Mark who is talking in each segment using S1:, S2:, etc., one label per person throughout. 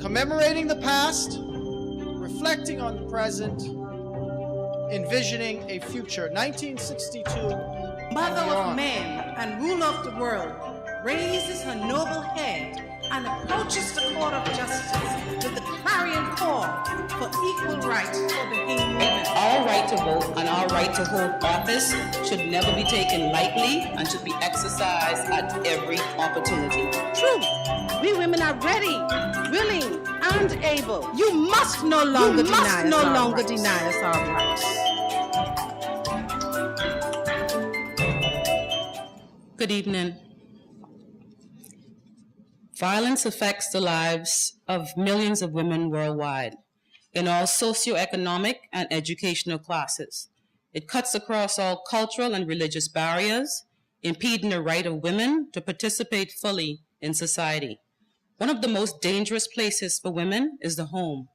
S1: commemorating the past, reflecting on the present, envisioning a future. 1962.
S2: Mother of man and ruler of the world, raises her noble head and approaches the court of justice with the clarion call for equal rights for the Hindu women.
S3: Our right to vote and our right to hold office should never be taken lightly and should be exercised at every opportunity.
S2: True, we women are ready, willing, and able. You must no longer deny us our rights.
S3: Good evening. Violence affects the lives of millions of women worldwide in all socioeconomic and educational classes. It cuts across all cultural and religious barriers, impeding the right of women to participate fully in society. One of the most dangerous places for women is the home.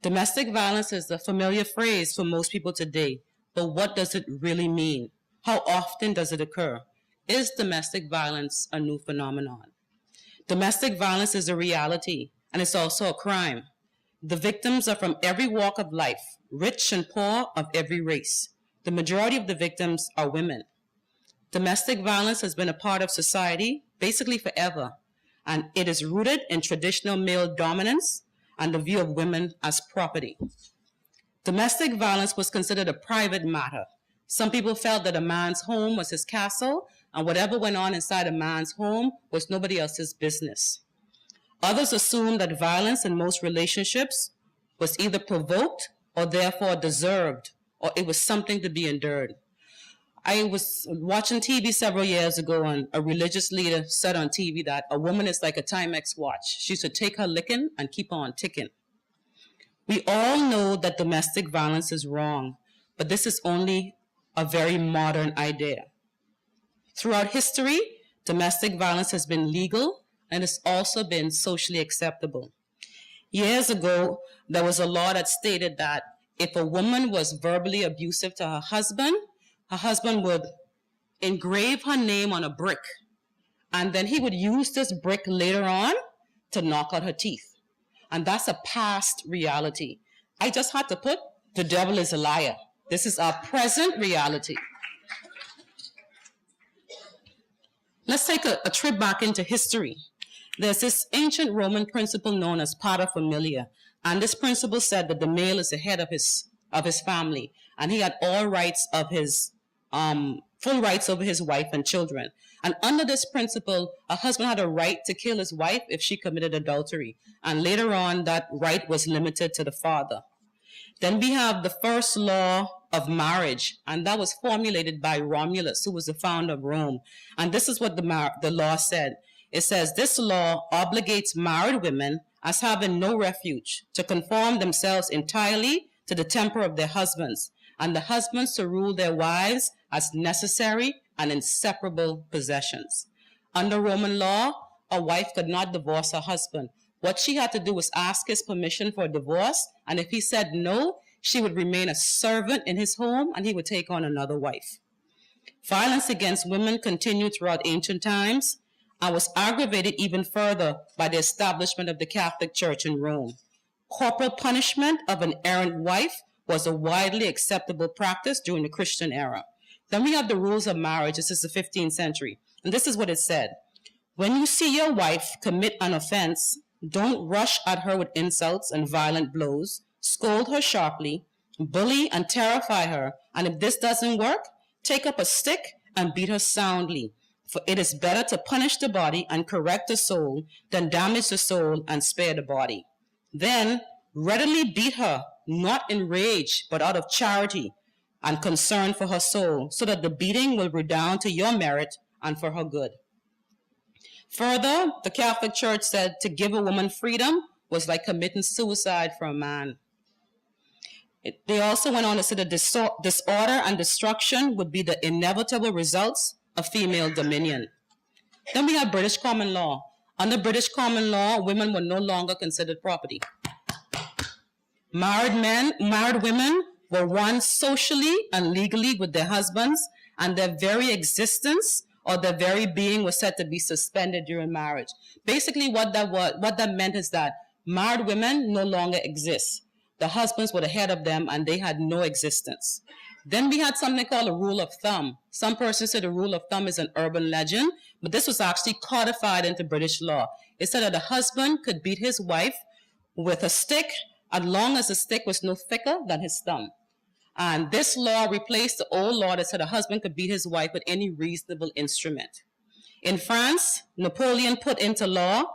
S3: Domestic violence is a familiar phrase for most people today, but what does it really mean? How often does it occur? Is domestic violence a new phenomenon? Domestic violence is a reality, and it's also a crime. The victims are from every walk of life, rich and poor, of every race. The majority of the victims are women. Domestic violence has been a part of society basically forever, and it is rooted in traditional male dominance and the view of women as property. Domestic violence was considered a private matter. Some people felt that a man's home was his castle, and whatever went on inside a man's home was nobody else's business. Others assumed that violence in most relationships was either provoked or therefore deserved, or it was something to be endured. I was watching TV several years ago, and a religious leader said on TV that a woman is like a Timex watch. She should take her licking and keep on ticking. We all know that domestic violence is wrong, but this is only a very modern idea. Throughout history, domestic violence has been legal and it's also been socially acceptable. Years ago, there was a law that stated that if a woman was verbally abusive to her husband would engrave her name on a brick, and then he would use this brick later on to knock out her teeth. And that's a past reality. I just had to put, the devil is a liar. This is our present reality. Let's take a trip back into history. There's this ancient Roman principle known as paterfamilia, and this principle said that the male is the head of his family, and he had all rights of his full rights over his wife and children. And under this principle, a husband had a right to kill his wife if she committed adultery, and later on, that right was limited to the father. Then we have the first law of marriage, and that was formulated by Romulus, who was the founder of Rome. And this is what the law said. It says, this law obligates married women as having no refuge to conform themselves entirely to the temper of their husbands, and the husbands to rule their wives as necessary and inseparable possessions. Under Roman law, a wife could not divorce her husband. What she had to do was ask his permission for a divorce, and if he said no, she would remain a servant in his home and he would take on another wife. Violence against women continued throughout ancient times and was aggravated even further by the establishment of the Catholic Church in Rome. Corporal punishment of an errant wife was a widely acceptable practice during the Christian era. Then we have the rules of marriage. This is the 15th century. And this is what it said. When you see your wife commit an offense, don't rush at her with insults and violent blows. Scold her sharply, bully and terrify her, and if this doesn't work, take up a stick and beat her soundly. For it is better to punish the body and correct the soul than damage the soul and spare the body. Then readily beat her, not in rage, but out of charity and concern for her soul, so that the beating will redound to your merit and for her good. Further, the Catholic Church said to give a woman freedom was like committing suicide for a man. They also went on to say that disorder and destruction would be the inevitable results of female dominion. Then we have British common law. Under British common law, women were no longer considered property. Married women were one socially and legally with their husbands, and their very existence or their very being was said to be suspended during marriage. Basically, what that meant is that Married women no longer exist. The husbands were the head of them and they had no existence. Then we had something called a rule of thumb. Some persons say the rule of thumb is an urban legend, but this was actually codified into British law. It said that a husband could beat his wife with a stick as long as the stick was no thicker than his thumb. And this law replaced the old law that said a husband could beat his wife with any reasonable instrument. In France, Napoleon put into law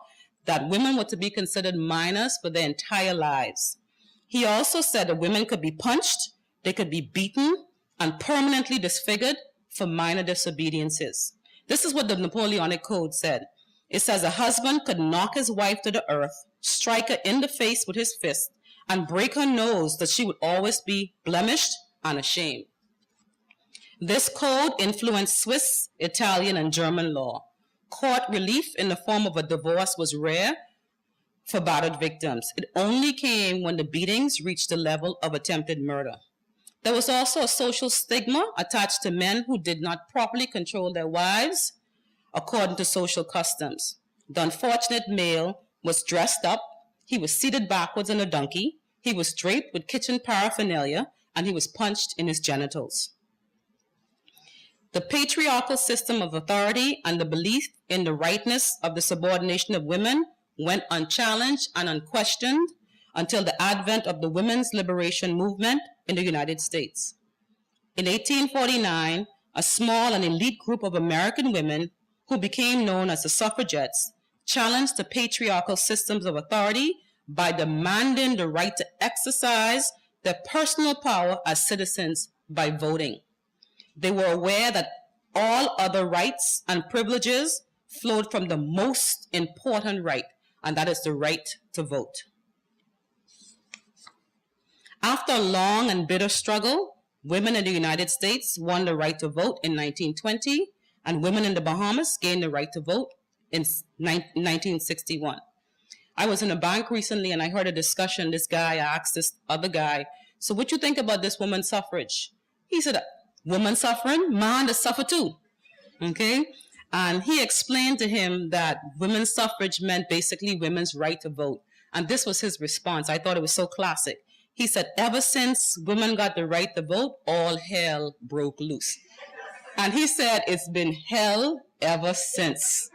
S3: that women were to be considered minors for their entire lives. He also said that women could be punched, they could be beaten, and permanently disfigured for minor disobediences. This is what the Napoleonic Code said. It says a husband could knock his wife to the earth, strike her in the face with his fist, and break her nose that she would always be blemished and ashamed. This code influenced Swiss, Italian, and German law. Court relief in the form of a divorce was rare for battered victims. It only came when the beatings reached the level of attempted murder. There was also a social stigma attached to men who did not properly control their wives according to social customs. The unfortunate male was dressed up, he was seated backwards on a donkey, he was draped with kitchen paraphernalia, and he was punched in his genitals. The patriarchal system of authority and the belief in the rightness of the subordination of women went unchallenged and unquestioned until the advent of the women's liberation movement in the United States. In 1849, a small and elite group of American women who became known as the suffragettes challenged the patriarchal systems of authority by demanding the right to exercise their personal power as citizens by voting. They were aware that all other rights and privileges flowed from the most important right, and that is the right to vote. After a long and bitter struggle, women in the United States won the right to vote in 1920, and women in the Bahamas gained the right to vote in 1961. I was in a bank recently and I heard a discussion. This guy asked this other guy, so what you think about this women's suffrage? He said, women suffering, man to suffer too. Okay? And he explained to him that women's suffrage meant basically women's right to vote. And this was his response. I thought it was so classic. He said, ever since women got the right to vote, all hell broke loose. And he said, it's been hell ever since.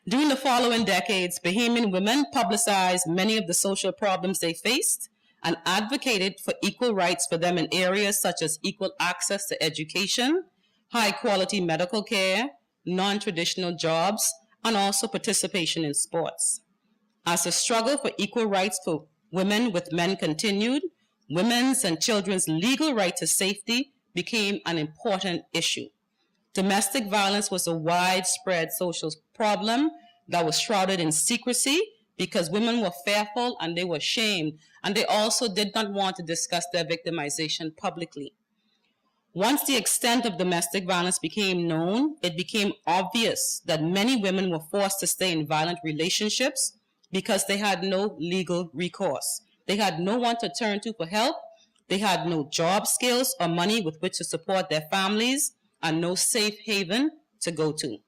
S3: During the following decades, Bahamian women publicized many of the social problems they faced and advocated for equal rights for them in areas such as equal access to education, high-quality medical care, non-traditional jobs, and also participation in sports. As the struggle for equal rights for women with men continued, women's and children's legal right to safety became an important issue. Domestic violence was a widespread social problem that was shrouded in secrecy because women were fearful and they were ashamed, and they also did not want to discuss their victimization publicly. Once the extent of domestic violence became known, it became obvious that many women were forced to stay in violent relationships because they had no legal recourse. They had no one to turn to for help. They had no job skills or money with which to support their families, and no safe haven to go to.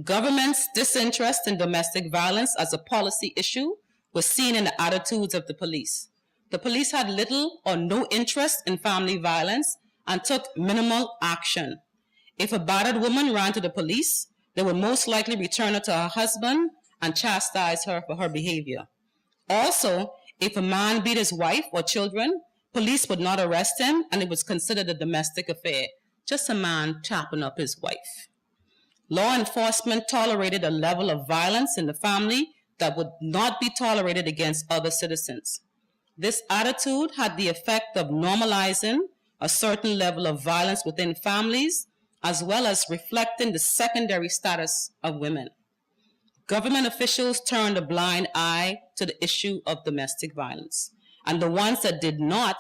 S3: Government's disinterest in domestic violence as a policy issue was seen in the attitudes of the police. The police had little or no interest in family violence and took minimal action. If a battered woman ran to the police, they would most likely return her to her husband and chastise her for her behavior. Also, if a man beat his wife or children, police would not arrest him, and it was considered a domestic affair, just a man chopping up his wife. Law enforcement tolerated a level of violence in the family that would not be tolerated against other citizens. This attitude had the effect of normalizing a certain level of violence within families, as well as reflecting the secondary status of women. Government officials turned a blind eye to the issue of domestic violence, and the ones that did not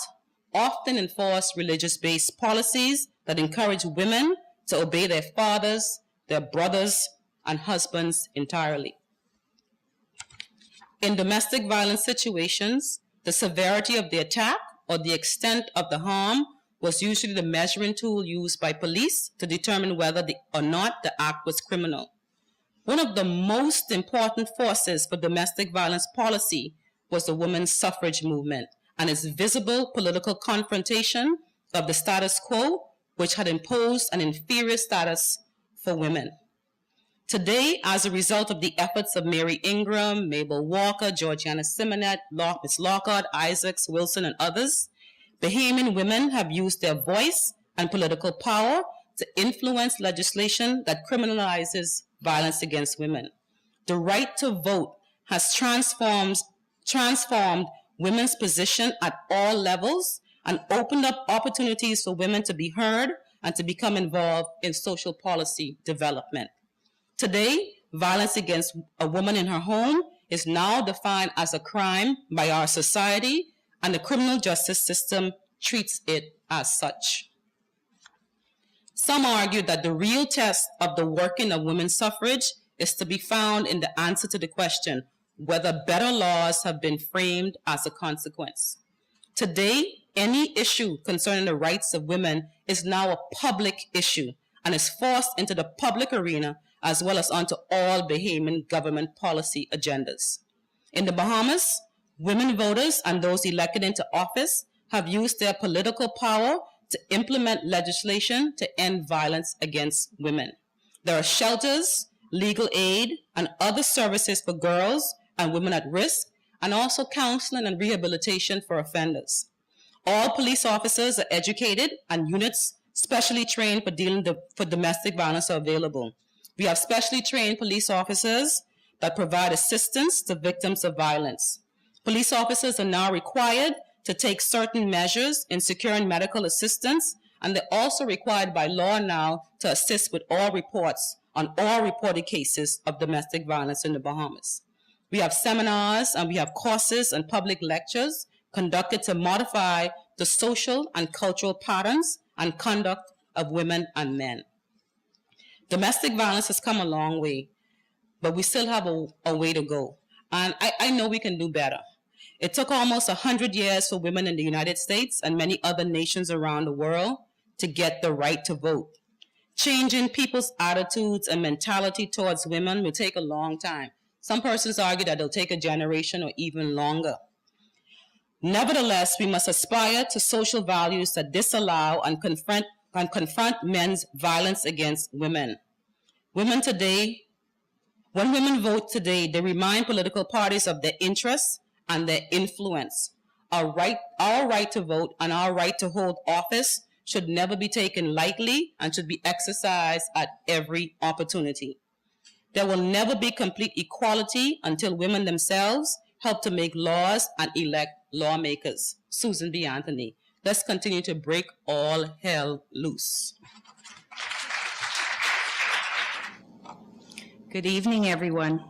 S3: often enforced religious-based policies that encouraged women to obey their fathers, their brothers, and husbands entirely. In domestic violence situations, the severity of the attack or the extent of the harm was usually the measuring tool used by police to determine whether or not the act was criminal. One of the most important forces for domestic violence policy was the women's suffrage movement and its visible political confrontation of the status quo, which had imposed an inferior status for women. Today, as a result of the efforts of Mary Ingram, Mabel Walker, Georgiana Simonet, Miss Lockhart, Isaacs, Wilson, and others, Bahamian women have used their voice and political power to influence legislation that criminalizes violence against women. The right to vote has transformed women's position at all levels and opened up opportunities for women to be heard and to become involved in social policy development. Today, violence against a woman in her home is now defined as a crime by our society, and the criminal justice system treats it as such. Some argue that the real test of the working of women's suffrage is to be found in the answer to the question whether better laws have been framed as a consequence. Today, any issue concerning the rights of women is now a public issue and is forced into the public arena as well as onto all Bahamian government policy agendas. In the Bahamas, women voters and those elected into office have used their political power to implement legislation to end violence against women. There are shelters, legal aid, and other services for girls and women at risk, and also counseling and rehabilitation for offenders. All police officers are educated, and units specially trained for dealing for domestic violence are available. We have specially trained police officers that provide assistance to victims of violence. Police officers are now required to take certain measures in securing medical assistance, and they're also required by law now to assist with all reports on all reported cases of domestic violence in the Bahamas. We have seminars and we have courses and public lectures conducted to modify the social and cultural patterns and conduct of women and men. Domestic violence has come a long way, but we still have a way to go. And I know we can do better. It took almost 100 years for women in the United States and many other nations around the world to get the right to vote. Changing people's attitudes and mentality towards women will take a long time. Some persons argue that it'll take a generation or even longer. Nevertheless, we must aspire to social values that disallow and confront men's violence against women. When women vote today, they remind political parties of their interests and their influence. Our right to vote and our right to hold office should never be taken lightly and should be exercised at every opportunity. There will never be complete equality until women themselves help to make laws and elect lawmakers. Susan B. Anthony. Let's continue to break all hell loose.
S4: Good evening, everyone.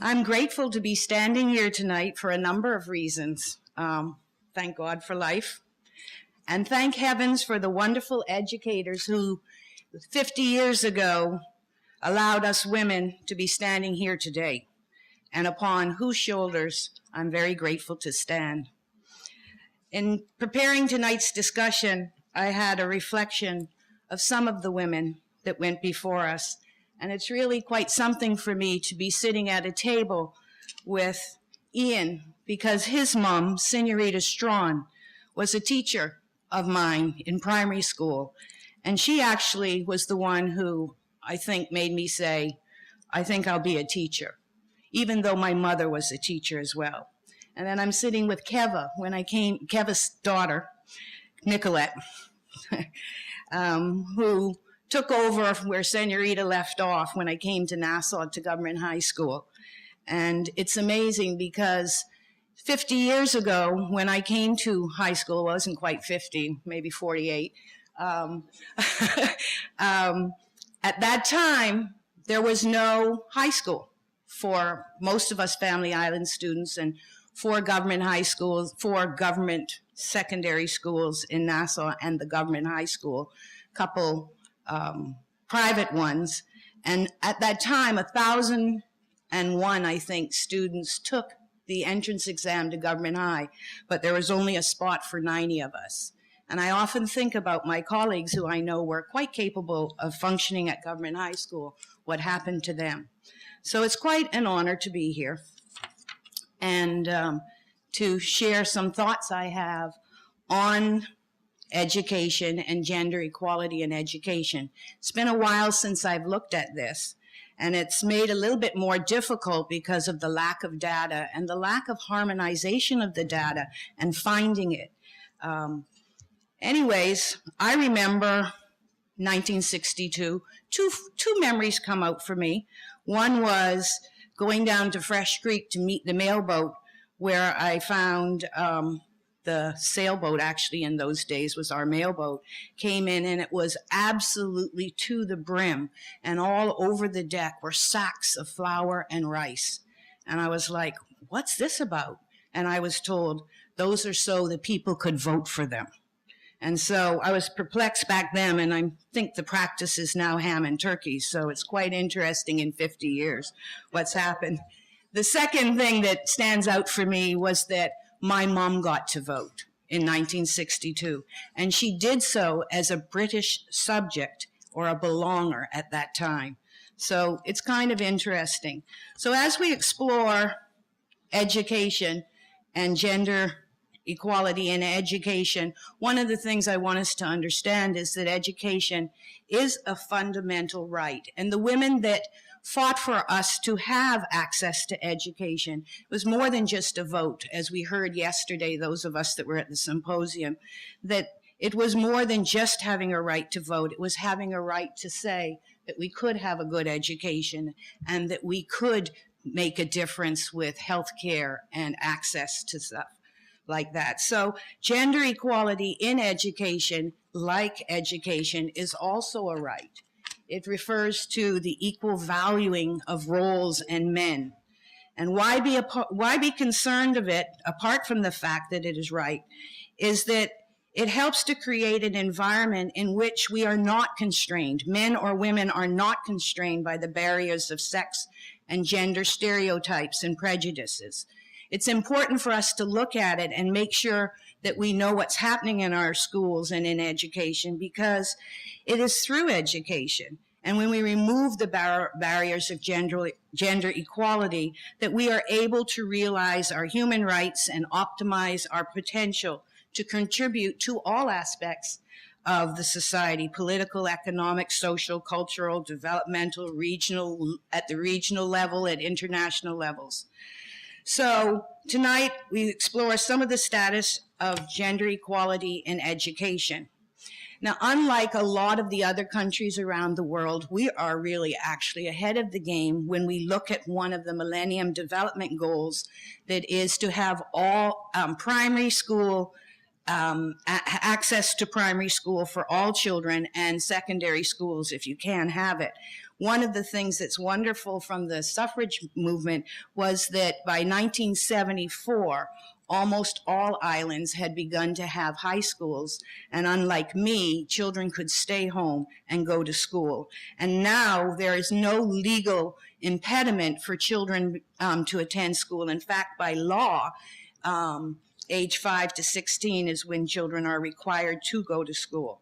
S4: I'm grateful to be standing here tonight for a number of reasons. Thank God for life, and thank heavens for the wonderful educators who 50 years ago allowed us women to be standing here today, and upon whose shoulders I'm very grateful to stand. In preparing tonight's discussion, I had a reflection of some of the women that went before us, and it's really quite something for me to be sitting at a table with Ian, because his mom, Senorita Strawn, was a teacher of mine in primary school, and she actually was the one who I think made me say, I think I'll be a teacher, even though my mother was a teacher as well. And then I'm sitting with Keva's daughter, Nicolette, who took over where Senorita left off when I came to Nassau to Government High School. And it's amazing because 50 years ago, when I came to high school, it wasn't quite 50, maybe 48. At that time, there was no high school for most of us Family Island students, and 4 government high schools, 4 government secondary schools in Nassau and the government high school, couple private ones. And at that time, 1,001, I think, students took the entrance exam to Government High, but there was only a spot for 90 of us. And I often think about my colleagues who I know were quite capable of functioning at Government High School, what happened to them. So it's quite an honor to be here and to share some thoughts I have on education and gender equality in education. It's been a while since I've looked at this, and it's made a little bit more difficult because of the lack of data and the lack of harmonization of the data and finding it. Anyways, I remember 1962. Two memories come out for me. One was going down to Fresh Creek to meet the mailboat, where I found the sailboat, actually in those days was our mailboat, came in, and it was absolutely to the brim, and all over the deck were sacks of flour and rice. And I was like, what's this about? And I was told, those are so the people could vote for them. And so I was perplexed back then, and I think the practice is now ham and turkey, so it's quite interesting in 50 years what's happened. The second thing that stands out for me was that my mom got to vote in 1962, and she did so as a British subject or a belonger at that time. So it's kind of interesting. So as we explore education and gender equality in education, one of the things I want us to understand is that education is a fundamental right. And the women that fought for us to have access to education was more than just a vote, as we heard yesterday, those of us that were at the symposium, that it was more than just having a right to vote. It was having a right to say that we could have a good education and that we could make a difference with health care and access to stuff like that. So gender equality in education, like education, is also a right. It refers to the equal valuing of roles and men. And why be concerned of it, apart from the fact that it is right, is that it helps to create an environment in which we are not constrained. Men or women are not constrained by the barriers of sex and gender stereotypes and prejudices. It's important for us to look at it and make sure that we know what's happening in our schools and in education, because it is through education, and when we remove the barriers of gender equality, that we are able to realize our human rights and optimize our potential to contribute to all aspects of the society: political, economic, social, cultural, developmental, regional, at the regional level, at international levels. So tonight we explore some of the status of gender equality in education. Now, unlike a lot of the other countries around the world, we are really actually ahead of the game when we look at one of the Millennium Development Goals, that is to have all primary school, access to primary school for all children, and secondary schools if you can have it. One of the things that's wonderful from the suffrage movement was that by 1974, almost all islands had begun to have high schools, and unlike me, children could stay home and go to school. And now there is no legal impediment for children to attend school. In fact, by law, age 5 to 16 is when children are required to go to school.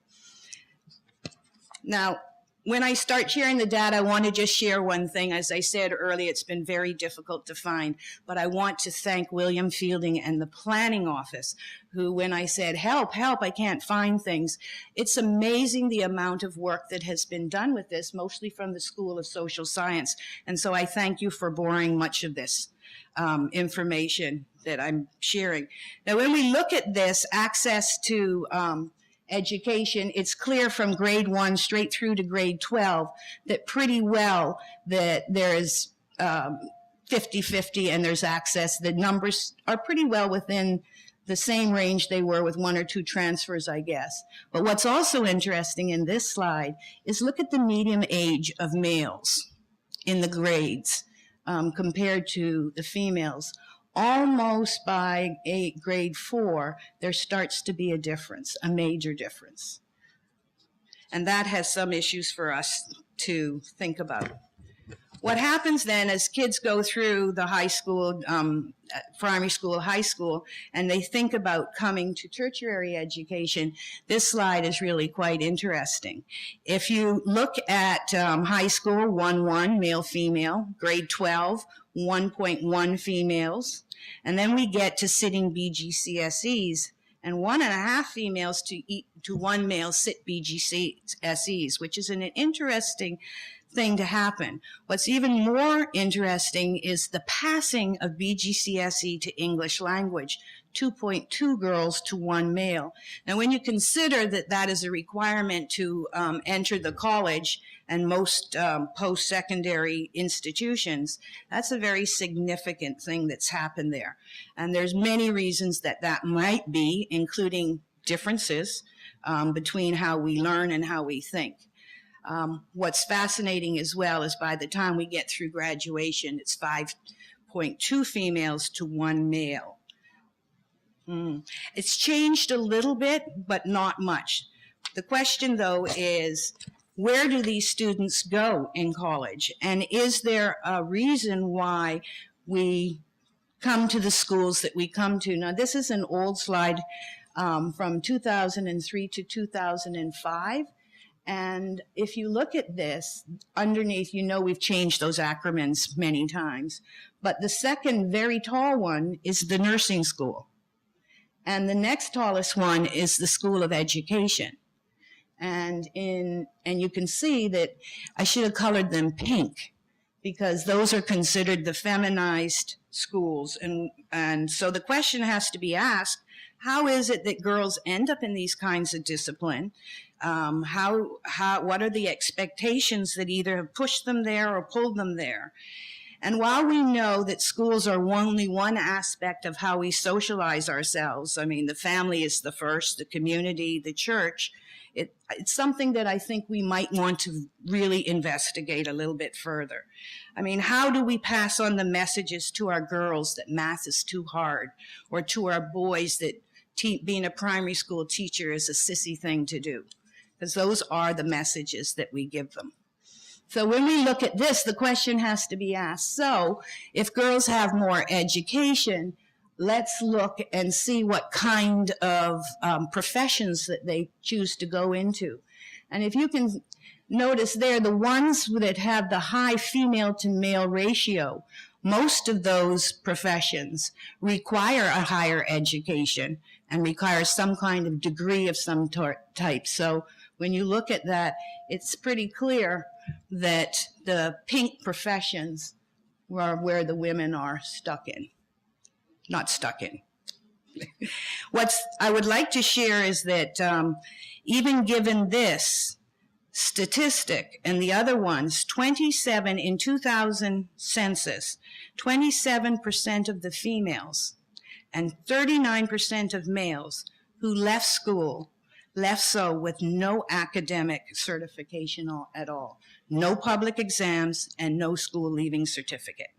S4: Now, when I start sharing the data, I want to just share one thing. As I said earlier, it's been very difficult to find, but I want to thank William Fielding and the planning office, who, when I said, help, help, I can't find things, it's amazing the amount of work that has been done with this, mostly from the School of Social Science. And so I thank you for borrowing much of this information that I'm sharing. Now, when we look at this, access to education, it's clear from grade 1 straight through to grade 12 that pretty well that there is 50-50 and there's access. The numbers are pretty well within the same range they were with 1 or 2 transfers, I guess. But what's also interesting in this slide is look at the median age of males in the grades compared to the females. Almost by grade 4, there starts to be a difference, a major difference. And that has some issues for us to think about. what happens then as kids go through the high school, primary school, high school, and they think about coming to tertiary education, this slide is really quite interesting. If you look at high school, 1-1, male-female, grade 12, 1.1 females, and then we get to sitting BGCSEs, and 1.5 females to 1 male sit BGCSEs, which is an interesting thing to happen. What's even more interesting is the passing of BGCSE to English language, 2.2 girls to 1 male. Now, when you consider that that is a requirement to enter the college and most post-secondary institutions, that's a very significant thing that's happened there. And there's many reasons that that might be, including differences between how we learn and how we think. What's fascinating as well is by the time we get through graduation, it's 5.2 females to 1 male. It's changed a little bit, but not much. The question, though, is where do these students go in college? And is there a reason why we come to the schools that we come to? Now, this is an old slide from 2003 to 2005. And if you look at this, underneath, you know we've changed those acronyms many times. But the second very tall one is the nursing school. And the next tallest one is the School of Education. And you can see that I should have colored them pink, because those are considered the feminized schools. And so the question has to be asked, how is it that girls end up in these kinds of discipline? What are the expectations that either have pushed them there or pulled them there? And while we know that schools are only one aspect of how we socialize ourselves, I mean, the family is the first, the community, the church, it's something that I think we might want to really investigate a little bit further. I mean, how do we pass on the messages to our girls that math is too hard, or to our boys that being a primary school teacher is a sissy thing to do? Because those are the messages that we give them. So when we look at this, the question has to be asked, so if girls have more education, let's look and see what kind of professions that they choose to go into. And if you can notice there, the ones that have the high female to male ratio, most of those professions require a higher education and require some kind of degree of some type. So when you look at that, it's pretty clear that the pink professions are where the women are stuck in. Not stuck in. What I would like to share is that even given this statistic and the other ones, 27 in 2000 census, 27% of the females and 39% of males who left school left so with no academic certification at all, no public exams, and no school leaving certificate.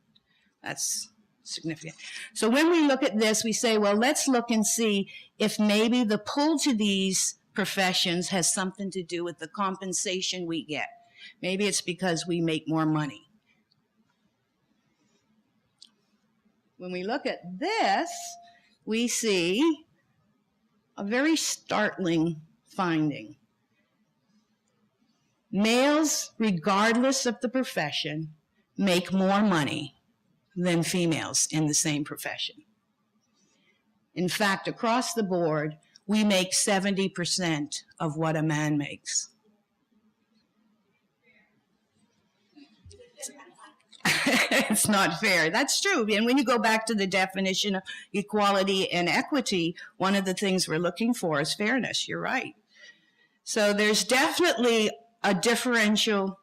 S4: That's significant. So when we look at this, we say, well, let's look and see if maybe the pull to these professions has something to do with the compensation we get. Maybe it's because we make more money. When we look at this, we see a very startling finding. Males, regardless of the profession, make more money than females in the same profession. In fact, across the board, we make 70% of what a man makes. It's not fair. That's true. And when you go back to the definition of equality and equity, one of the things we're looking for is fairness. You're right. So there's definitely a differential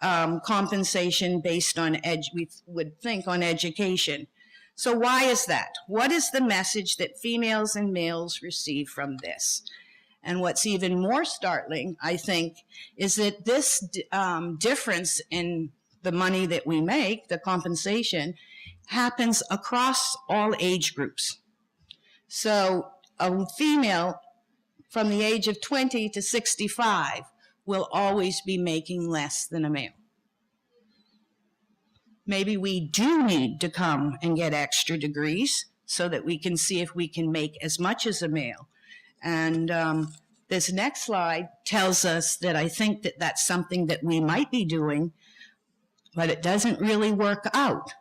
S4: compensation based on we would think on education. So why is that? What is the message that females and males receive from this? And what's even more startling, I think, is that this difference in the money that we make, the compensation, happens across all age groups. So a female from the age of 20 to 65 will always be making less than a male. maybe we do need to come and get extra degrees so that we can see if we can make as much as a male. And this next slide tells us that I think that that's something that we might be doing, but it doesn't really work out.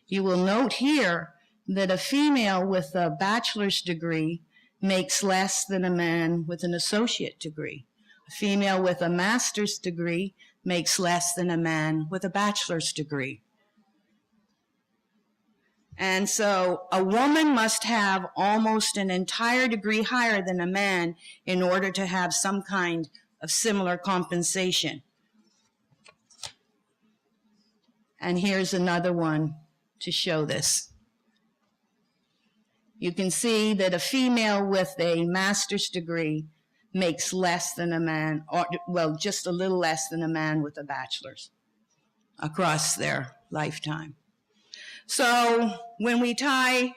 S4: You will note here that a female with a bachelor's degree makes less than a man with an associate degree. A female with a master's degree makes less than a man with a bachelor's degree. And so a woman must have almost an entire degree higher than a man in order to have some kind of similar compensation. And here's another one to show this. You can see that a female with a master's degree makes less than a man, or well, just a little less than a man with a bachelor's across their lifetime. So when we tie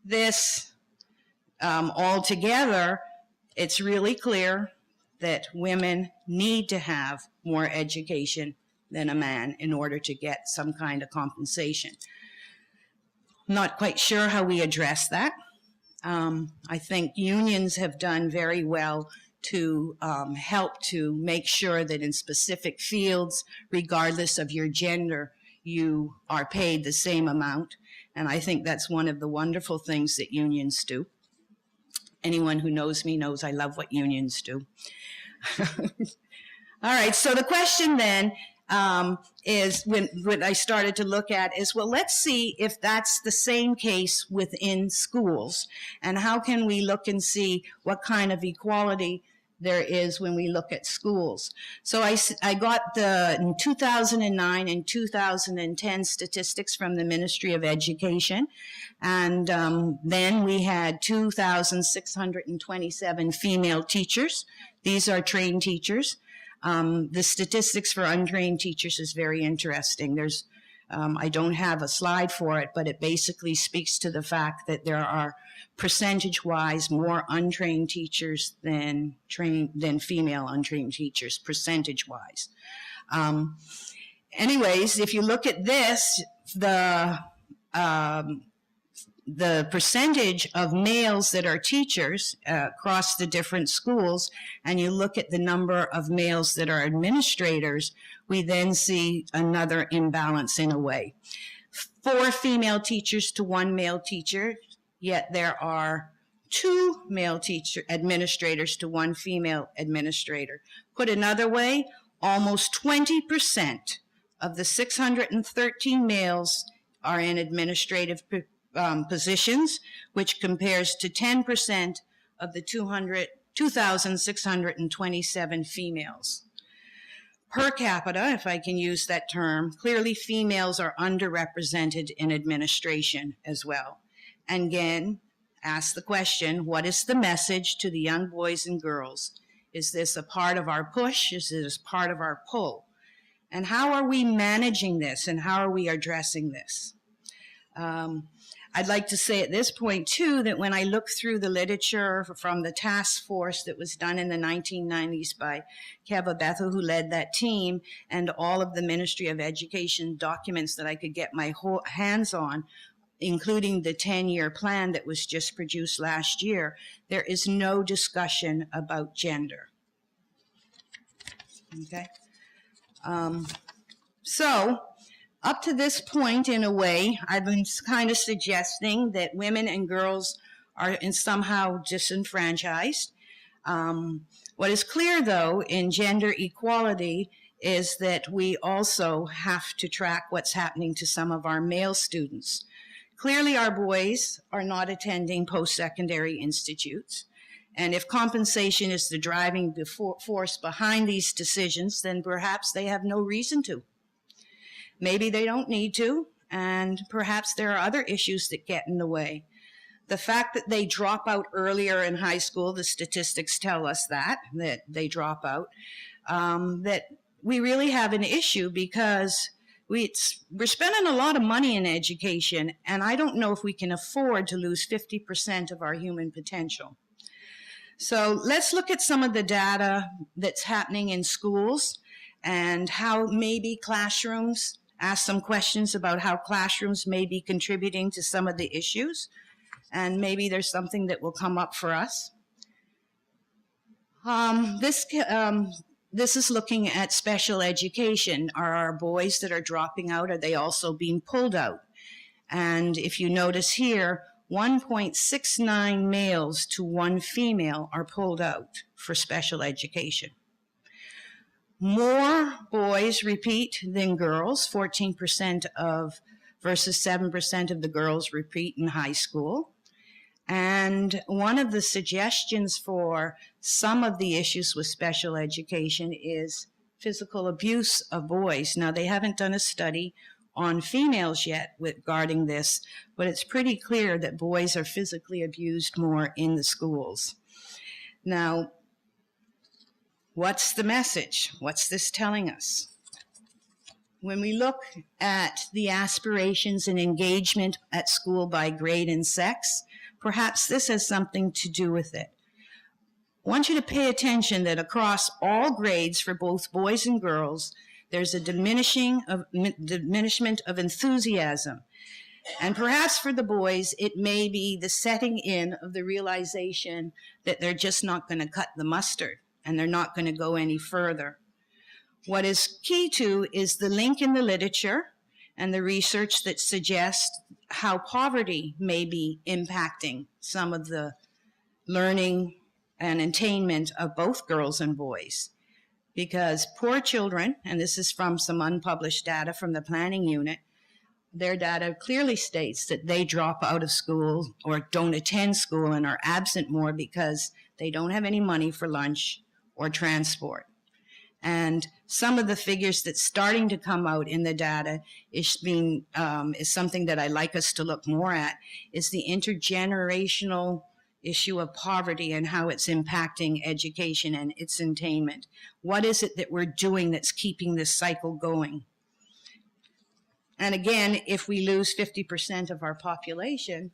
S4: this all together, it's really clear that women need to have more education than a man in order to get some kind of compensation. Not quite sure how we address that. I think unions have done very well to help to make sure that in specific fields, regardless of your gender, you are paid the same amount. And I think that's one of the wonderful things that unions do. Anyone who knows me knows I love what unions do. All right, so the question then is, when I started to look at is, well, let's see if that's the same case within schools, and how can we look and see what kind of equality there is when we look at schools. So I got the 2009 and 2010 statistics from the Ministry of Education, and then we had 2,627 female teachers. These are trained teachers. The statistics for untrained teachers is very interesting. There's, I don't have a slide for it, but it basically speaks to the fact that there are percentage-wise more untrained teachers than female untrained teachers, percentage-wise. Anyways, if you look at this, the percentage of males that are teachers across the different schools, and you look at the number of males that are administrators, we then see another imbalance in a way. 4 female teachers to 1 male teacher, yet there are 2 male administrators to 1 female administrator. Put another way, almost 20% of the 613 males are in administrative positions, which compares to 10% of the 2,627 females. Per capita, if I can use that term, clearly females are underrepresented in administration as well. And again, ask the question, what is the message to the young boys and girls? Is this a part of our push? Is this part of our pull? And how are we managing this, and how are we addressing this? I'd like to say at this point, too, that when I look through the literature from the task force that was done in the 1990s by Keva Bethel, who led that team, and all of the Ministry of Education documents that I could get my hands on, including the 10-year plan that was just produced last year, there is no discussion about gender. Okay? So, up to this point, in a way, I've been kind of suggesting that women and girls are somehow disenfranchised. What is clear, though, in gender equality is that we also have to track what's happening to some of our male students. Clearly, our boys are not attending post-secondary institutes. And if compensation is the driving force behind these decisions, then perhaps they have no reason to. Maybe they don't need to, and perhaps there are other issues that get in the way. The fact that they drop out earlier in high school, the statistics tell us that they drop out, that we really have an issue because we're spending a lot of money in education, and I don't know if we can afford to lose 50% of our human potential. So let's look at some of the data that's happening in schools and how maybe classrooms ask some questions about how classrooms may be contributing to some of the issues, and maybe there's something that will come up for us. This is looking at special education. Are our boys that are dropping out, are they also being pulled out? And if you notice here, 1.69 males to 1 female are pulled out for special education. More boys repeat than girls, 14% of versus 7% of the girls repeat in high school. And one of the suggestions for some of the issues with special education is physical abuse of boys. Now, they haven't done a study on females yet regarding this, but it's pretty clear that boys are physically abused more in the schools. Now, what's the message? What's this telling us? When we look at the aspirations and engagement at school by grade and sex, perhaps this has something to do with it. I want you to pay attention that across all grades for both boys and girls, there's a diminishment of enthusiasm. And perhaps for the boys, it may be the setting in of the realization that they're just not going to cut the mustard and they're not going to go any further. What is key to is the link in the literature and the research that suggests how poverty may be impacting some of the learning and attainment of both girls and boys. Because poor children, and this is from some unpublished data from the planning unit, their data clearly states that they drop out of school or don't attend school and are absent more because they don't have any money for lunch or transport. And some of the figures that's starting to come out in the data is something that I'd like us to look more at, is the intergenerational issue of poverty and how it's impacting education and its attainment. What is it that we're doing that's keeping this cycle going? And again, if we lose 50% of our population,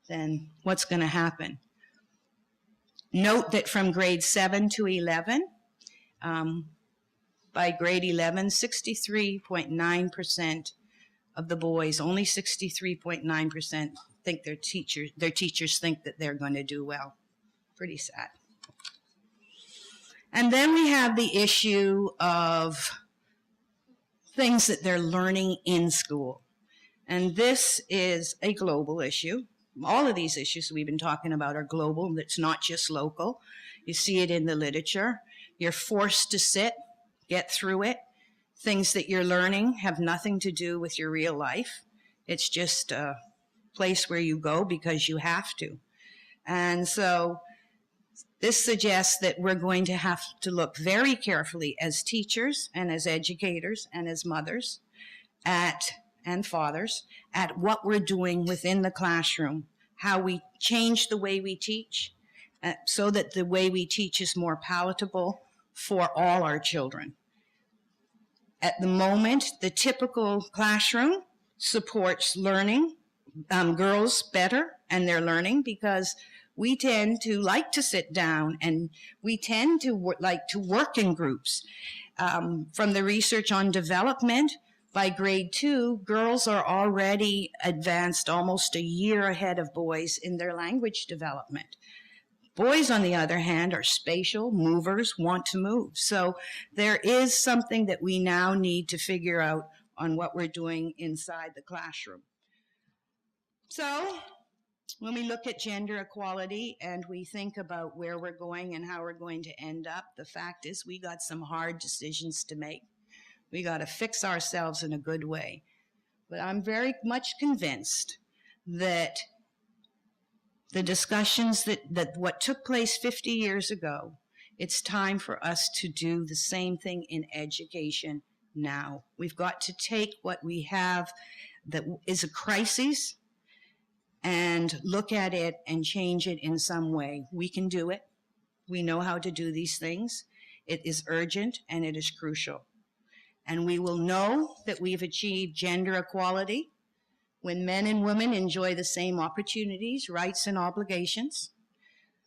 S4: then what's going to happen? Note that from grade 7 to 11, by grade 11, 63.9% of the boys, only 63.9% think their teachers think that they're going to do well. Pretty sad. And then we have the issue of things that they're learning in school. And this is a global issue. All of these issues we've been talking about are global. It's not just local. You see it in the literature. You're forced to sit, get through it. Things that you're learning have nothing to do with your real life. It's just a place where you go because you have to. And so this suggests that we're going to have to look very carefully as teachers and as educators and as mothers and fathers at what we're doing within the classroom, how we change the way we teach so that the way we teach is more palatable for all our children. At the moment, the typical classroom supports learning, girls better and their learning, because we tend to like to sit down and we tend to like to work in groups. From the research on development, by grade 2, girls are already advanced almost a year ahead of boys in their language development. Boys, on the other hand, are spatial, movers, want to move. So there is something that we now need to figure out on what we're doing inside the classroom. So when we look at gender equality and we think about where we're going and how we're going to end up, the fact is we got some hard decisions to make. We got to fix ourselves in a good way. But I'm very much convinced that the discussions that what took place 50 years ago, it's time for us to do the same thing in education now. We've got to take what we have that is a crisis and look at it and change it in some way. We can do it. We know how to do these things. It is urgent and it is crucial. And we will know that we've achieved gender equality when men and women enjoy the same opportunities, rights, and obligations.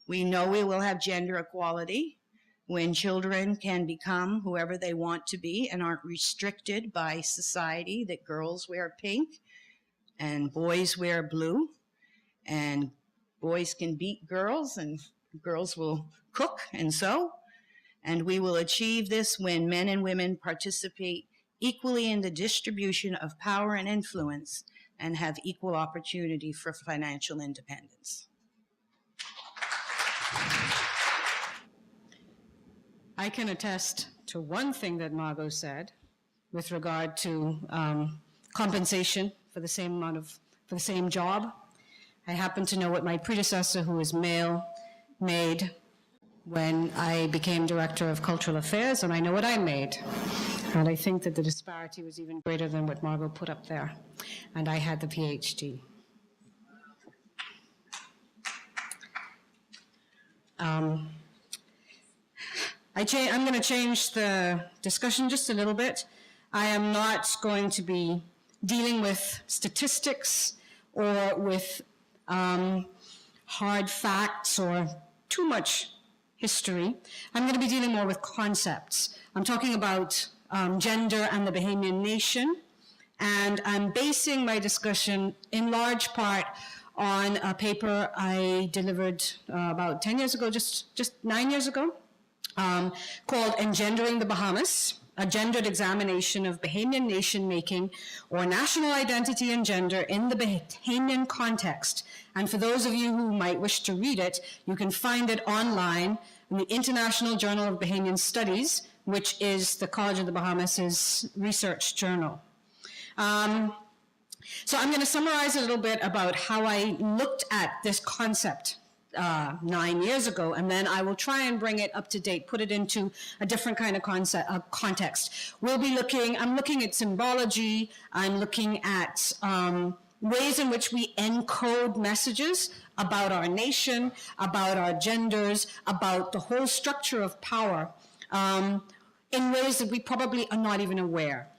S4: We know we will have gender equality when children can become whoever they want to be and aren't restricted by society that girls wear pink and boys wear blue, and boys can beat girls and girls will cook and sew. And we will achieve this when men and women participate equally in the distribution of power and influence and have equal opportunity for financial independence.
S5: I can attest to one thing that Margot said with regard to compensation for the same job. I happen to know what my predecessor, who was male, made when I became Director of Cultural Affairs, and I know what I made. And I think that the disparity was even greater than what Margot put up there. And I had the PhD. I'm going to change the discussion just a little bit. I am not going to be dealing with statistics or with hard facts or too much history. I'm going to be dealing more with concepts. I'm talking about gender and the Bahamian nation, and I'm basing my discussion in large part on a paper I delivered about 10 years ago, just 9 years ago, called Engendering the Bahamas, a gendered examination of Bahamian nation-making or national identity and gender in the Bahamian context. And for those of you who might wish to read it, you can find it online in the International Journal of Bahamian Studies, which is the College of the Bahamas' research journal. So I'm going to summarize a little bit about how I looked at this concept 9 years ago, and then I will try and bring it up to date, put it into a different kind of context. I'm looking at symbology, I'm looking at ways in which we encode messages about our nation, about our genders, about the whole structure of power, in ways that we probably are not even aware.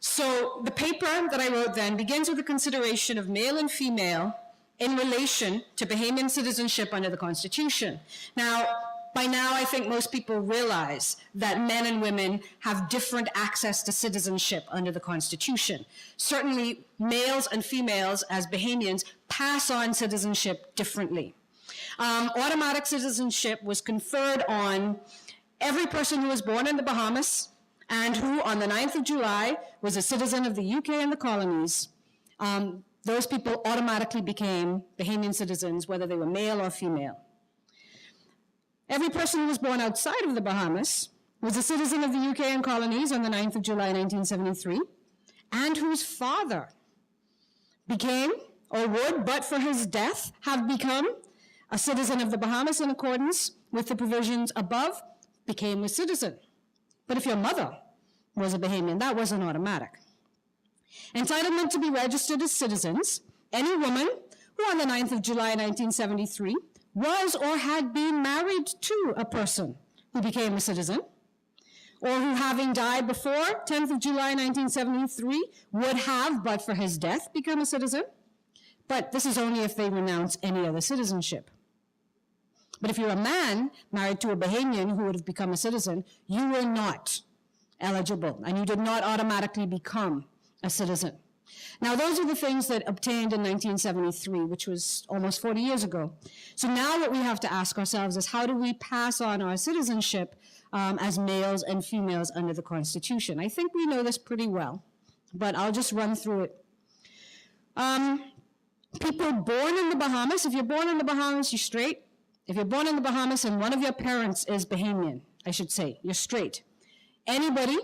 S5: So the paper that I wrote then begins with a consideration of male and female in relation to Bahamian citizenship under the Constitution. Now, by now, I think most people realize that men and women have different access to citizenship under the Constitution. Certainly, males and females as Bahamians pass on citizenship differently. Automatic citizenship was conferred on every person who was born in the Bahamas and who, on the 9th of July, was a citizen of the UK and the colonies. Those people automatically became Bahamian citizens, whether they were male or female. Every person who was born outside of the Bahamas was a citizen of the UK and colonies on the 9th of July, 1973, and whose father became, or would, but for his death, have become a citizen of the Bahamas in accordance with the provisions above, became a citizen. But if your mother was a Bahamian, that wasn't automatic. Entitlement to be registered as citizens, any woman who on the 9th of July 1973 was or had been married to a person who became a citizen, or who having died before 10th of July 1973 would have, but for his death, become a citizen. But this is only if they renounce any other citizenship. But if you're a man married to a Bahamian who would have become a citizen, you were not eligible, and you did not automatically become a citizen. Now, those are the things that obtained in 1973, which was almost 40 years ago. So now what we have to ask ourselves is, how do we pass on our citizenship as males and females under the Constitution? I think we know this pretty well, but I'll just run through it. People born in the Bahamas, if you're born in the Bahamas, you're straight. If you're born in the Bahamas and one of your parents is Bahamian, I should say, you're straight. Anybody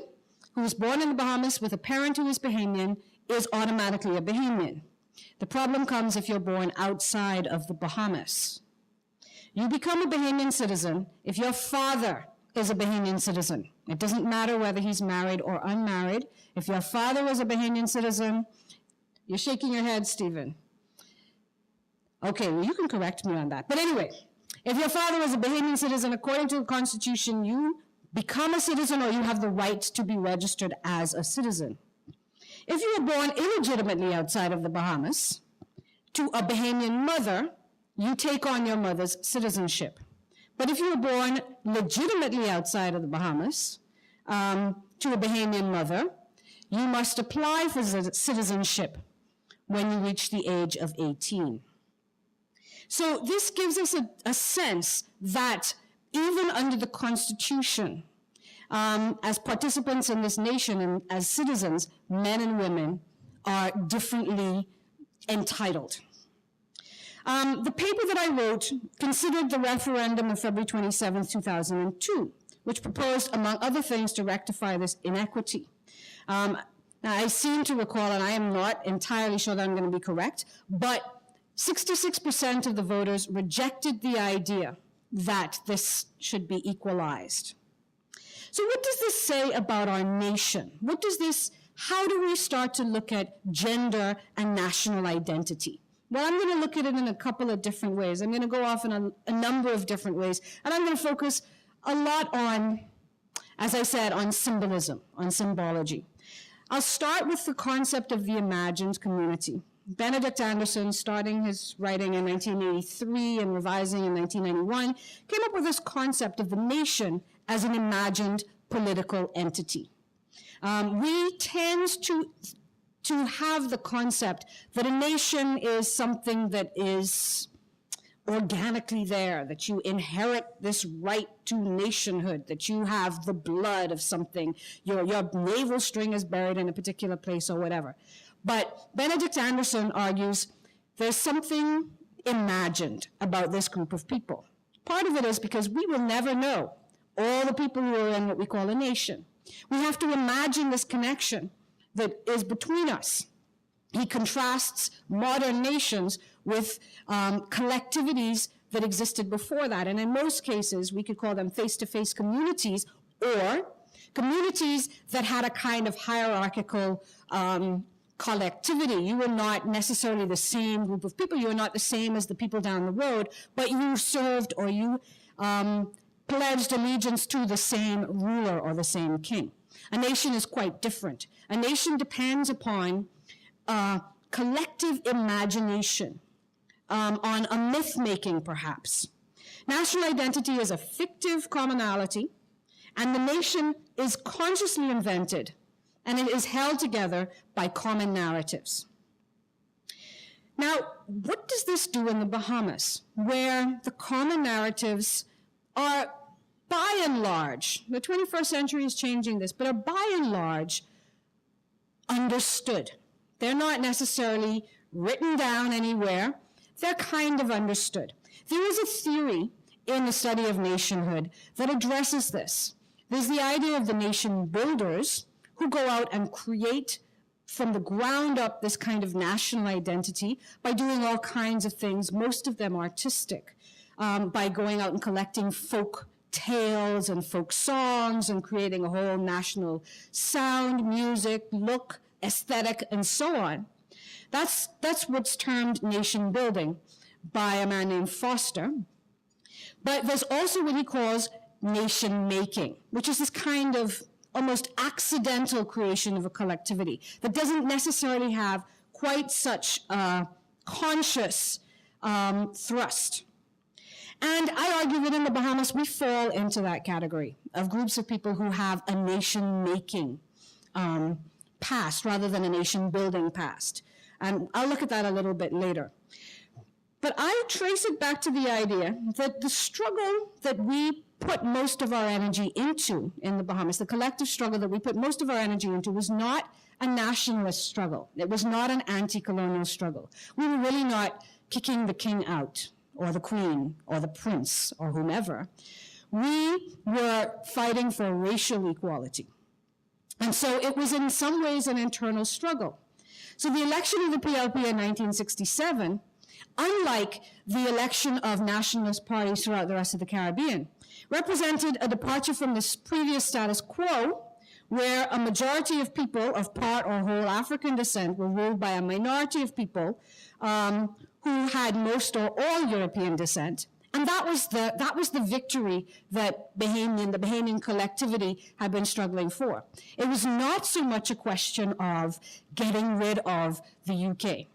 S5: who is born in the Bahamas with a parent who is Bahamian is automatically a Bahamian. The problem comes if you're born outside of the Bahamas. You become a Bahamian citizen if your father is a Bahamian citizen. It doesn't matter whether he's married or unmarried. If your father was a Bahamian citizen, you're shaking your head, Stephen. Okay, well, you can correct me on that. But anyway, if your father was a Bahamian citizen, according to the Constitution, you become a citizen or you have the right to be registered as a citizen. If you were born illegitimately outside of the Bahamas to a Bahamian mother, you take on your mother's citizenship. But if you were born legitimately outside of the Bahamas, to a Bahamian mother, you must apply for citizenship when you reach the age of 18. So this gives us a sense that even under the Constitution, as participants in this nation and as citizens, men and women are differently entitled. The paper that I wrote considered the referendum of February 27, 2002, which proposed, among other things, to rectify this inequity. Now, I seem to recall, and I am not entirely sure that I'm going to be correct, but 66% of the voters rejected the idea that this should be equalized. So what does this say about our nation? How do we start to look at gender and national identity? Well, I'm going to look at it in a couple of different ways. I'm going to go off in a number of different ways, and I'm going to focus a lot on, as I said, on symbolism, on symbology. I'll start with the concept of the imagined community. Benedict Anderson, starting his writing in 1983 and revising in 1991, came up with this concept of the nation as an imagined political entity. We tend to have the concept that a nation is something that is organically there, that you inherit this right to nationhood, that you have the blood of something, your navel string is buried in a particular place or whatever. But Benedict Anderson argues there's something imagined about this group of people. Part of it is because we will never know all the people who are in what we call a nation. We have to imagine this connection that is between us. He contrasts modern nations with collectivities that existed before that. And in most cases, we could call them face-to-face communities or communities that had a kind of hierarchical collectivity. You were not necessarily the same group of people. You were not the same as the people down the road, but you served or you pledged allegiance to the same ruler or the same king. A nation is quite different. A nation depends upon collective imagination, on a myth-making perhaps. National identity is a fictive commonality, and the nation is consciously invented, and it is held together by common narratives. Now, what does this do in the Bahamas, where the common narratives are, by and large, the 21st century is changing this, but are by and large understood? They're not necessarily written down anywhere. They're kind of understood. There is a theory in the study of nationhood that addresses this. There's the idea of the nation builders who go out and create from the ground up this kind of national identity by doing all kinds of things, most of them artistic, by going out and collecting folk tales and folk songs and creating a whole national sound, music, look, aesthetic, and so on. That's what's termed nation building by a man named Foster. But there's also what he calls nation making, which is this kind of almost accidental creation of a collectivity that doesn't necessarily have quite such a conscious thrust. And I argue that in the Bahamas, we fall into that category of groups of people who have a nation-making past rather than a nation-building past. And I'll look at that a little bit later. But I trace it back to the idea that the struggle that we put most of our energy into in the Bahamas, the collective struggle that we put most of our energy into, was not a nationalist struggle. It was not an anti-colonial struggle. We were really not kicking the king out, or the queen, or the prince, or whomever. We were fighting for racial equality. And so it was in some ways an internal struggle. So the election of the PLP in 1967, unlike the election of nationalist parties throughout the rest of the Caribbean, represented a departure from this previous status quo where a majority of people of part or whole African descent were ruled by a minority of people who had most or all European descent. And that was the victory that the Bahamian collectivity had been struggling for. It was not so much a question of getting rid of the UK,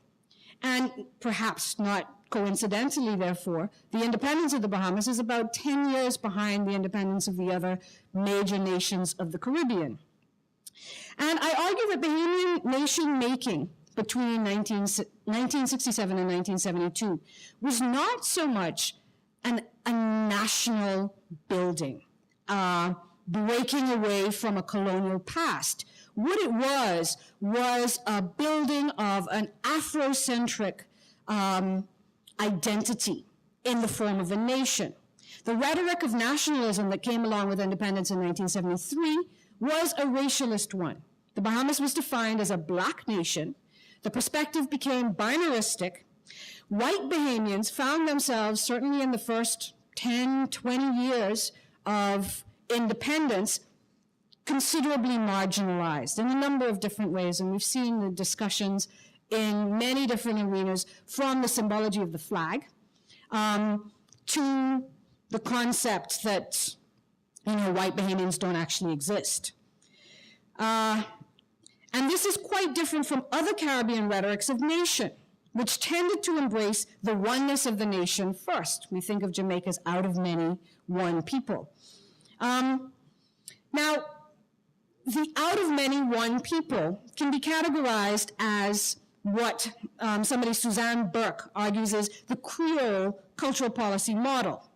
S5: and perhaps not coincidentally, therefore, the independence of the Bahamas is about 10 years behind the independence of the other major nations of the Caribbean. And I argue that Bahamian nation-making between 1967 and 1972 was not so much a national building, breaking away from a colonial past. What it was a building of an Afrocentric identity in the form of a nation. The rhetoric of nationalism that came along with independence in 1973 was a racialist one. The Bahamas was defined as a black nation. The perspective became binaristic. White Bahamians found themselves, certainly in the first 10, 20 years of independence, considerably marginalized in a number of different ways. And we've seen the discussions in many different arenas, from the symbology of the flag to the concept that, white Bahamians don't actually exist. And this is quite different from other Caribbean rhetorics of nation, which tended to embrace the oneness of the nation first. We think of Jamaica's out of many, one people. Now, the out of many, one people can be categorized as what somebody, Suzanne Burke, argues is the Creole cultural policy model,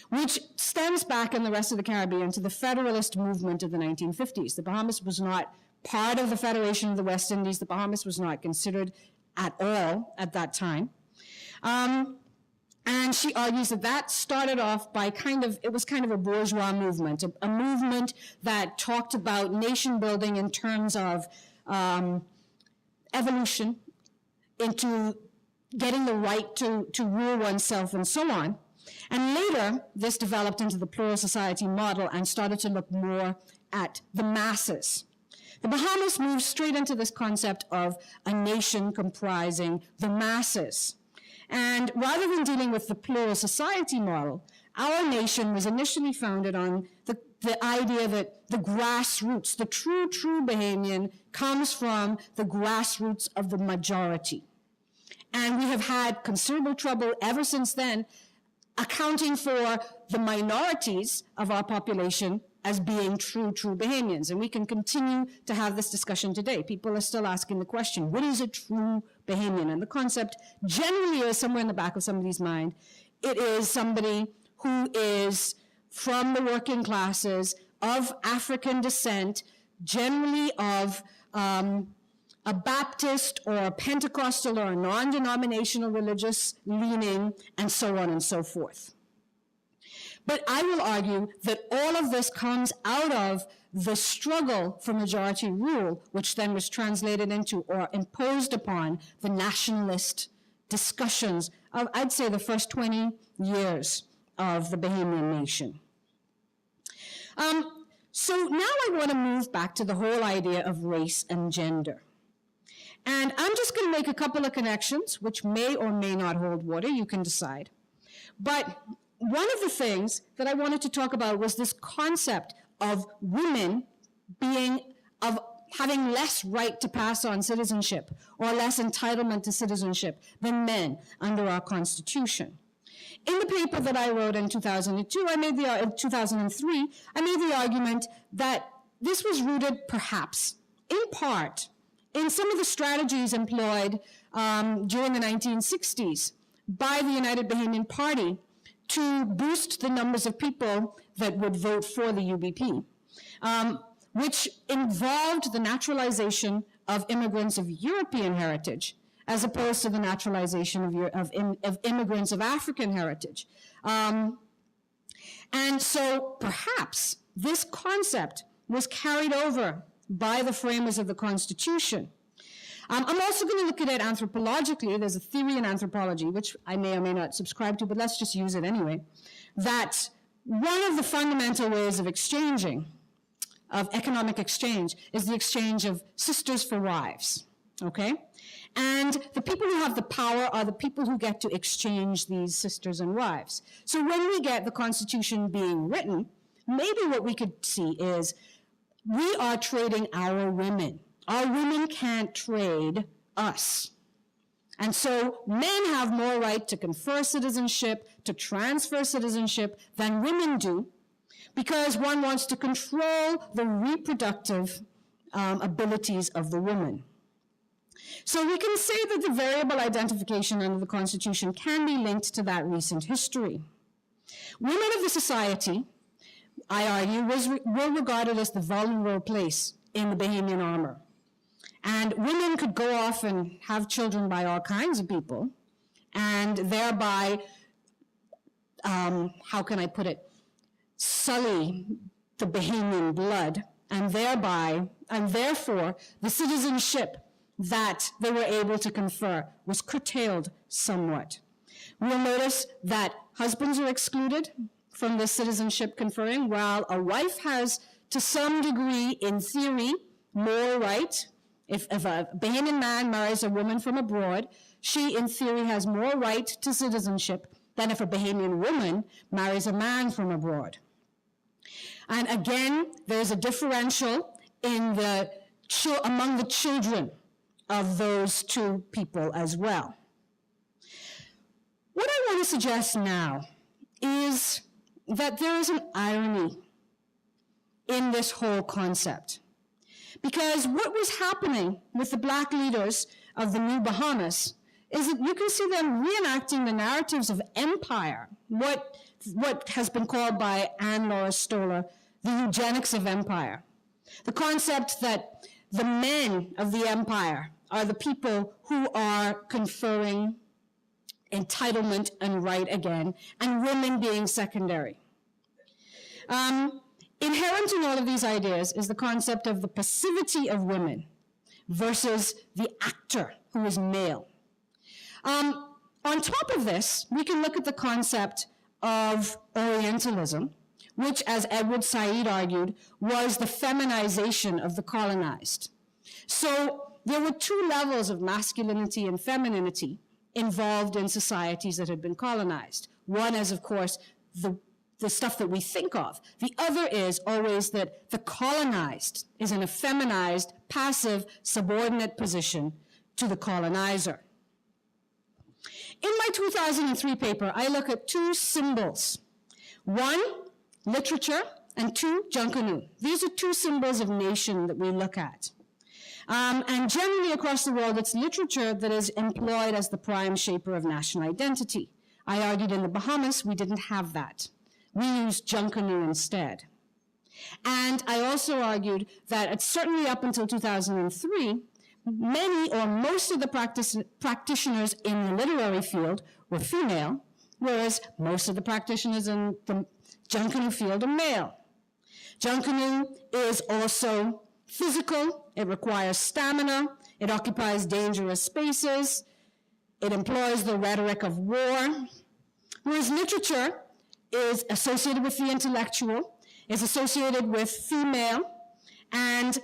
S5: which stems back in the rest of the Caribbean to the Federalist movement of the 1950s. The Bahamas was not part of the Federation of the West Indies. The Bahamas was not considered at all at that time. And she argues that that started off by it was kind of a bourgeois movement, a movement that talked about nation building in terms of evolution into getting the right to rule oneself and so on. And later, this developed into the plural society model and started to look more at the masses. The Bahamas moved straight into this concept of a nation comprising the masses. And rather than dealing with the plural society model, our nation was initially founded on the idea that the grassroots, the true Bahamian, comes from the grassroots of the majority. And we have had considerable trouble ever since then accounting for the minorities of our population as being true Bahamians. And we can continue to have this discussion today. People are still asking the question, what is a true Bahamian? And the concept generally is somewhere in the back of somebody's mind. It is somebody who is from the working classes, of African descent, generally of a Baptist or a Pentecostal or a non-denominational religious leaning, and so on and so forth. But I will argue that all of this comes out of the struggle for majority rule, which then was translated into or imposed upon the nationalist discussions of, I'd say, the first 20 years of the Bahamian nation. So now I want to move back to the whole idea of race and gender. And I'm just going to make a couple of connections, which may or may not hold water, you can decide. But one of the things that I wanted to talk about was this concept of women having less right to pass on citizenship or less entitlement to citizenship than men under our Constitution. In the paper that I wrote in 2002, 2003, I made the argument that this was rooted perhaps, in part, in some of the strategies employed during the 1960s by the United Bahamian Party to boost the numbers of people that would vote for the UBP, which involved the naturalization of immigrants of European heritage, as opposed to the naturalization of immigrants of African heritage. And so perhaps this concept was carried over by the framers of the Constitution. I'm also going to look at it anthropologically. There's a theory in anthropology, which I may or may not subscribe to, but let's just use it anyway, that one of the fundamental ways of exchanging, of economic exchange, is the exchange of sisters for wives, okay? And the people who have the power are the people who get to exchange these sisters and wives. So when we get the Constitution being written, maybe what we could see is we are trading our women. Our women can't trade us. And so men have more right to confer citizenship, to transfer citizenship than women do, because one wants to control the reproductive abilities of the woman. So we can say that the variable identification under the Constitution can be linked to that recent history. Women of the society, I argue, were regarded as the vulnerable place in the Bahamian armor. And women could go off and have children by all kinds of people, and thereby, how can I put it, sully the Bahamian blood, and therefore, the citizenship that they were able to confer was curtailed somewhat. We'll notice that husbands are excluded from the citizenship conferring, while a wife has, to some degree, in theory, more right. If a Bahamian man marries a woman from abroad, she, in theory, has more right to citizenship than if a Bahamian woman marries a man from abroad. And again, there's a differential in among the children of those two people as well. What I want to suggest now is that there is an irony in this whole concept. Because what was happening with the Black leaders of the New Bahamas is that you can see them reenacting the narratives of empire, what has been called by Anne Laura Stoller the eugenics of empire. The concept that the men of the empire are the people who are conferring entitlement and right again, and women being secondary. Inherent in all of these ideas is the concept of the passivity of women versus the actor who is male. On top of this, we can look at the concept of Orientalism, which, as Edward Said argued, was the feminization of the colonized. So there were two levels of masculinity and femininity involved in societies that had been colonized. One is, of course, the stuff that we think of. The other is always that the colonized is in a feminized, passive, subordinate position to the colonizer. In my 2003 paper, I look at two symbols. One, literature, and two, Junkanoo. These are two symbols of nation that we look at. And generally across the world, it's literature that is employed as the prime shaper of national identity. I argued in the Bahamas, we didn't have that. We used Junkanoo instead. And I also argued that certainly up until 2003, many or most of the practitioners in the literary field were female, whereas most of the practitioners in the Junkanoo field are male. Junkanoo is also physical, it requires stamina, it occupies dangerous spaces, it employs the rhetoric of war, whereas literature is associated with the intellectual, is associated with female, and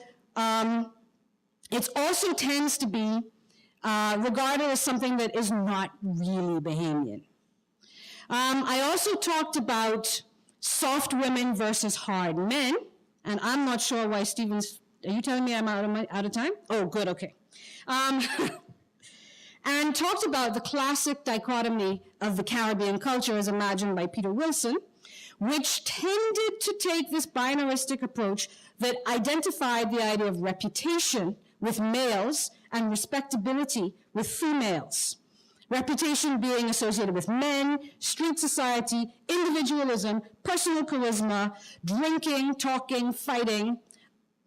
S5: it also tends to be regarded as something that is not really Bahamian. I also talked about soft women versus hard men, and I'm not sure why Stephen's, are you telling me I'm out of time? Oh, good, okay. And talked about the classic dichotomy of the Caribbean culture as imagined by Peter Wilson, which tended to take this binaristic approach that identified the idea of reputation with males and respectability with females. Reputation being associated with men, street society, individualism, personal charisma, drinking, talking, fighting.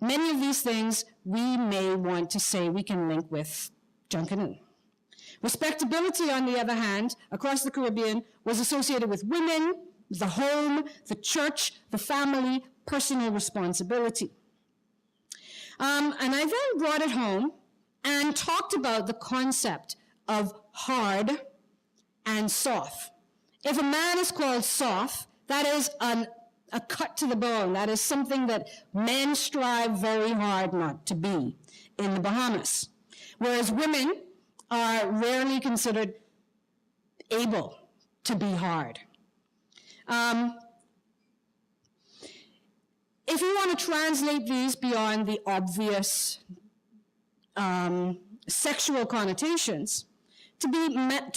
S5: Many of these things we may want to say we can link with Junkanoo. Respectability, on the other hand, across the Caribbean was associated with women, the home, the church, the family, personal responsibility. And I then brought it home and talked about the concept of hard and soft. If a man is called soft, that is a cut to the bone. That is something that men strive very hard not to be in the Bahamas. Whereas women are rarely considered able to be hard. If you want to translate these beyond the obvious sexual connotations, To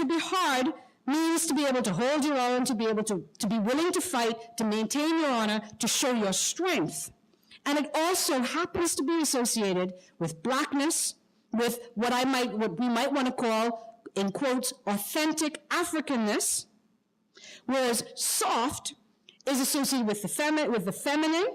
S5: be hard means to be able to hold your own, to be able to be willing to fight, to maintain your honor, to show your strength. And it also happens to be associated with blackness, with what we might want to call, in quotes, authentic Africanness, whereas soft is associated with the feminine,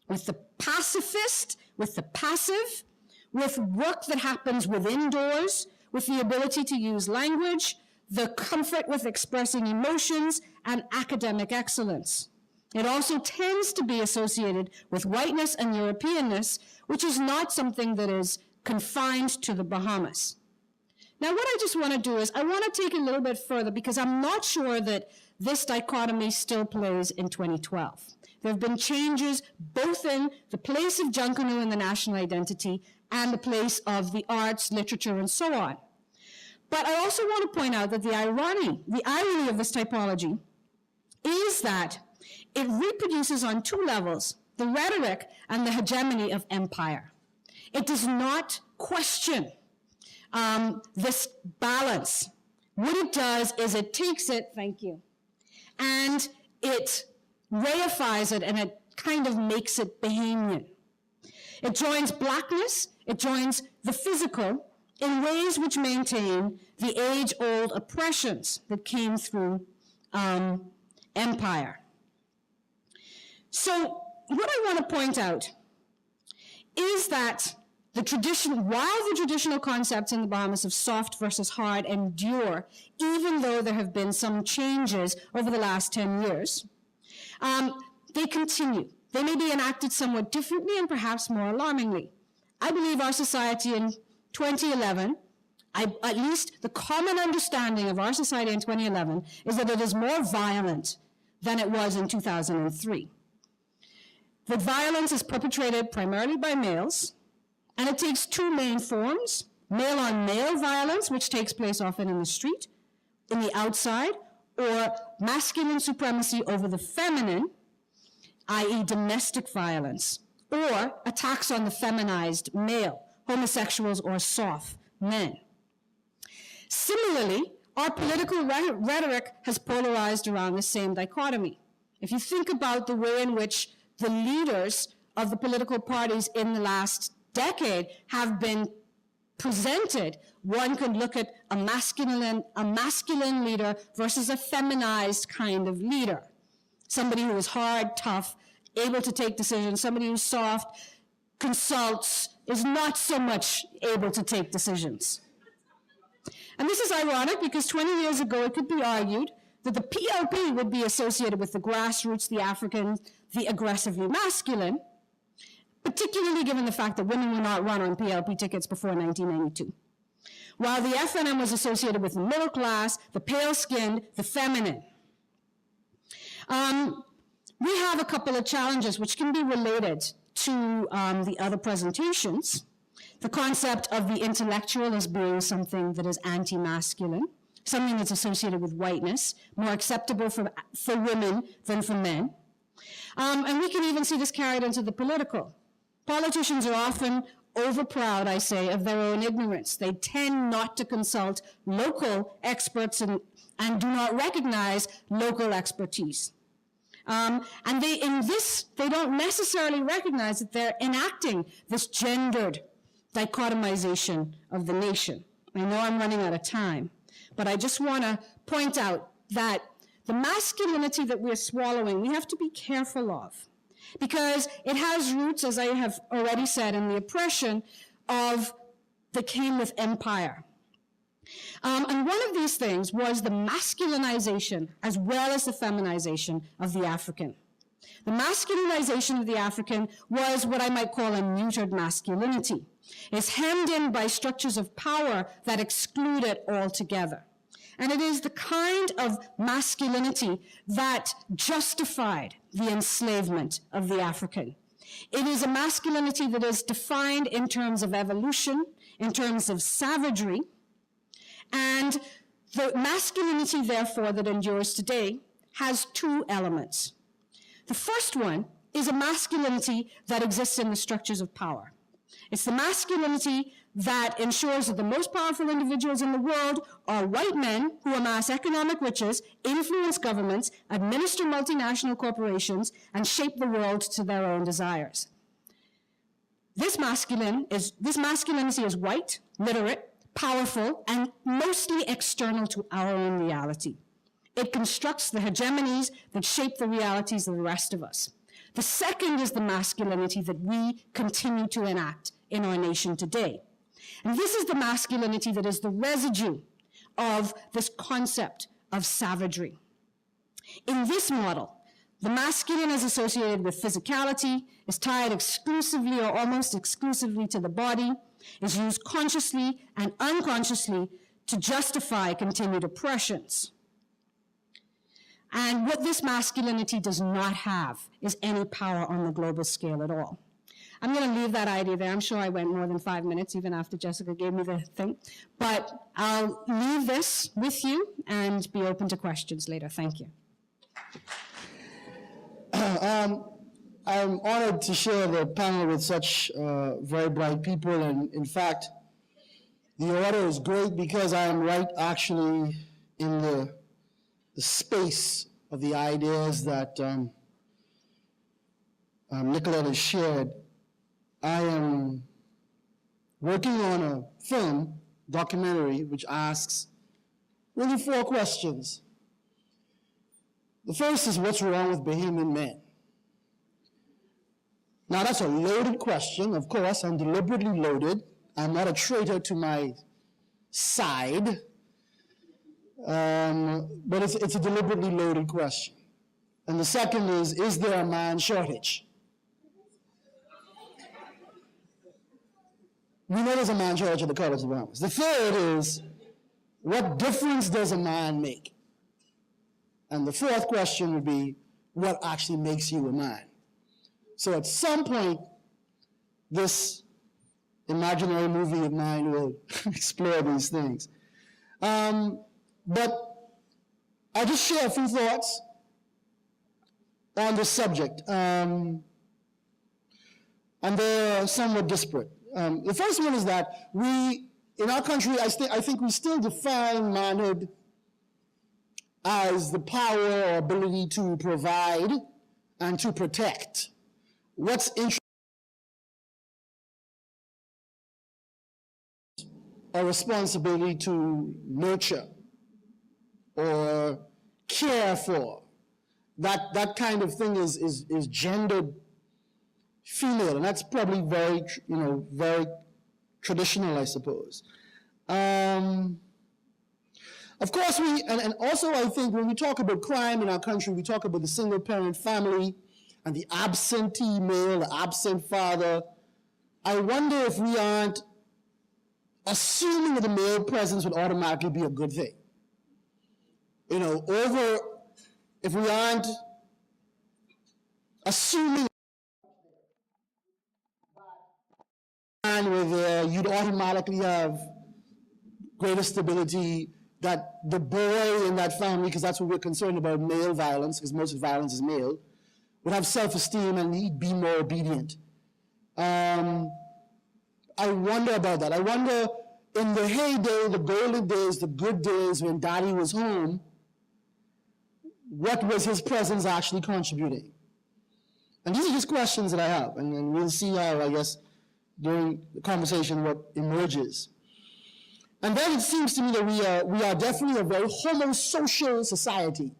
S5: with the pacifist, with the passive, with work that happens within doors, with the ability to use language, the comfort with expressing emotions, and academic excellence. It also tends to be associated with whiteness and Europeanness, which is not something that is confined to the Bahamas. Now, what I just want to do is I want to take it a little bit further because I'm not sure that this dichotomy still plays in 2012. There have been changes both in the place of Junkanoo in the national identity and the place of the arts, literature, and so on. But I also want to point out that the irony of this typology is that it reproduces on two levels, the rhetoric and the hegemony of empire. It does not question this balance. What it does is it takes it, thank you, and it reifies it and it kind of makes it Bahamian. It joins blackness, it joins the physical in ways which maintain the age-old oppressions that came through empire. So what I want to point out is that while the traditional concepts in the Bahamas of soft versus hard endure, even though there have been some changes over the last 10 years, they continue. They may be enacted somewhat differently and perhaps more alarmingly. I believe our society in 2011, at least the common understanding of our society in 2011, is that it is more violent than it was in 2003. The violence is perpetrated primarily by males, and it takes two main forms: male-on-male violence, which takes place often in the street, in the outside, or masculine supremacy over the feminine, i.e. domestic violence, or attacks on the feminized male, homosexuals or soft men. Similarly, our political rhetoric has polarized around the same dichotomy. If you think about the way in which the leaders of the political parties in the last decade have been presented, one could look at a masculine leader versus a feminized kind of leader. Somebody who is hard, tough, able to take decisions. Somebody who's soft, consults, is not so much able to take decisions. And this is ironic because 20 years ago it could be argued that the PLP would be associated with the grassroots, the African, the aggressively masculine, particularly given the fact that women were not run on PLP tickets before 1992. While the FNM was associated with the middle class, the pale-skinned, the feminine. We have a couple of challenges which can be related to the other presentations. The concept of the intellectual as being something that is anti-masculine, something that's associated with whiteness, more acceptable for women than for men. And we can even see this carried into the political. Politicians are often overproud, I say, of their own ignorance. They tend not to consult local experts and do not recognize local expertise. And they don't necessarily recognize that they're enacting this gendered dichotomization of the nation. I know I'm running out of time, but I just want to point out that the masculinity that we're swallowing, we have to be careful of, because it has roots, as I have already said, in the oppression that came with empire. And one of these things was the masculinization as well as the feminization of the African. The masculinization of the African was what I might call a neutered masculinity. It's hemmed in by structures of power that exclude it altogether. And it is the kind of masculinity that justified the enslavement of the African. It is a masculinity that is defined in terms of evolution, in terms of savagery, and the masculinity, therefore, that endures today has two elements. The first one is a masculinity that exists in the structures of power. It's the masculinity that ensures that the most powerful individuals in the world are white men who amass economic riches, influence governments, administer multinational corporations, and shape the world to their own desires. This masculinity is white, literate, powerful, and mostly external to our own reality. It constructs the hegemonies that shape the realities of the rest of us. The second is the masculinity that we continue to enact in our nation today. And this is the masculinity that is the residue of this concept of savagery. In this model, the masculine is associated with physicality, is tied exclusively or almost exclusively to the body, is used consciously and unconsciously to justify continued oppressions. And what this masculinity does not have is any power on the global scale at all. I'm going to leave that idea there. I'm sure I went more than 5 minutes, even after Jessica gave me the thing. But I'll leave this with you and be open to questions later. Thank you.
S6: I'm honored to share the panel with such very bright people, and in fact, the order is great because I am right actually in the space of the ideas that Nicolette has shared. I am working on a film, documentary, which asks really 4 questions. The first is, what's wrong with Bahamian men? Now, that's a loaded question, of course, and deliberately loaded. I'm not a traitor to my side, but it's a deliberately loaded question. And the second is there a man shortage? We know there's a man shortage at the College of Bahamas. The third is, what difference does a man make? And the fourth question would be, what actually makes you a man? So at some point, this imaginary movie of mine will explore these things. But I'll just share a few thoughts on this subject. And they're somewhat disparate. The first one is that we, in our country, I think we still define manhood as the power or ability to provide and to protect. What's interesting, a responsibility to nurture or care for. That kind of thing is gendered female, and that's probably very, very traditional, I suppose. Of course, and also I think when we talk about crime in our country, we talk about the single-parent family and the absentee male, the absent father. I wonder if we aren't assuming that the male presence would automatically be a good thing. If we aren't assuming where you'd automatically have greater stability, that the boy in that family, because that's what we're concerned about, male violence, because most violence is male, would have self-esteem and he'd be more obedient. I wonder about that. I wonder, in the heyday, the golden days, the good days when Daddy was home, what was his presence actually contributing? And these are just questions that I have, and we'll see how, I guess, during the conversation, what emerges. And then it seems to me that we are definitely a very homosocial society.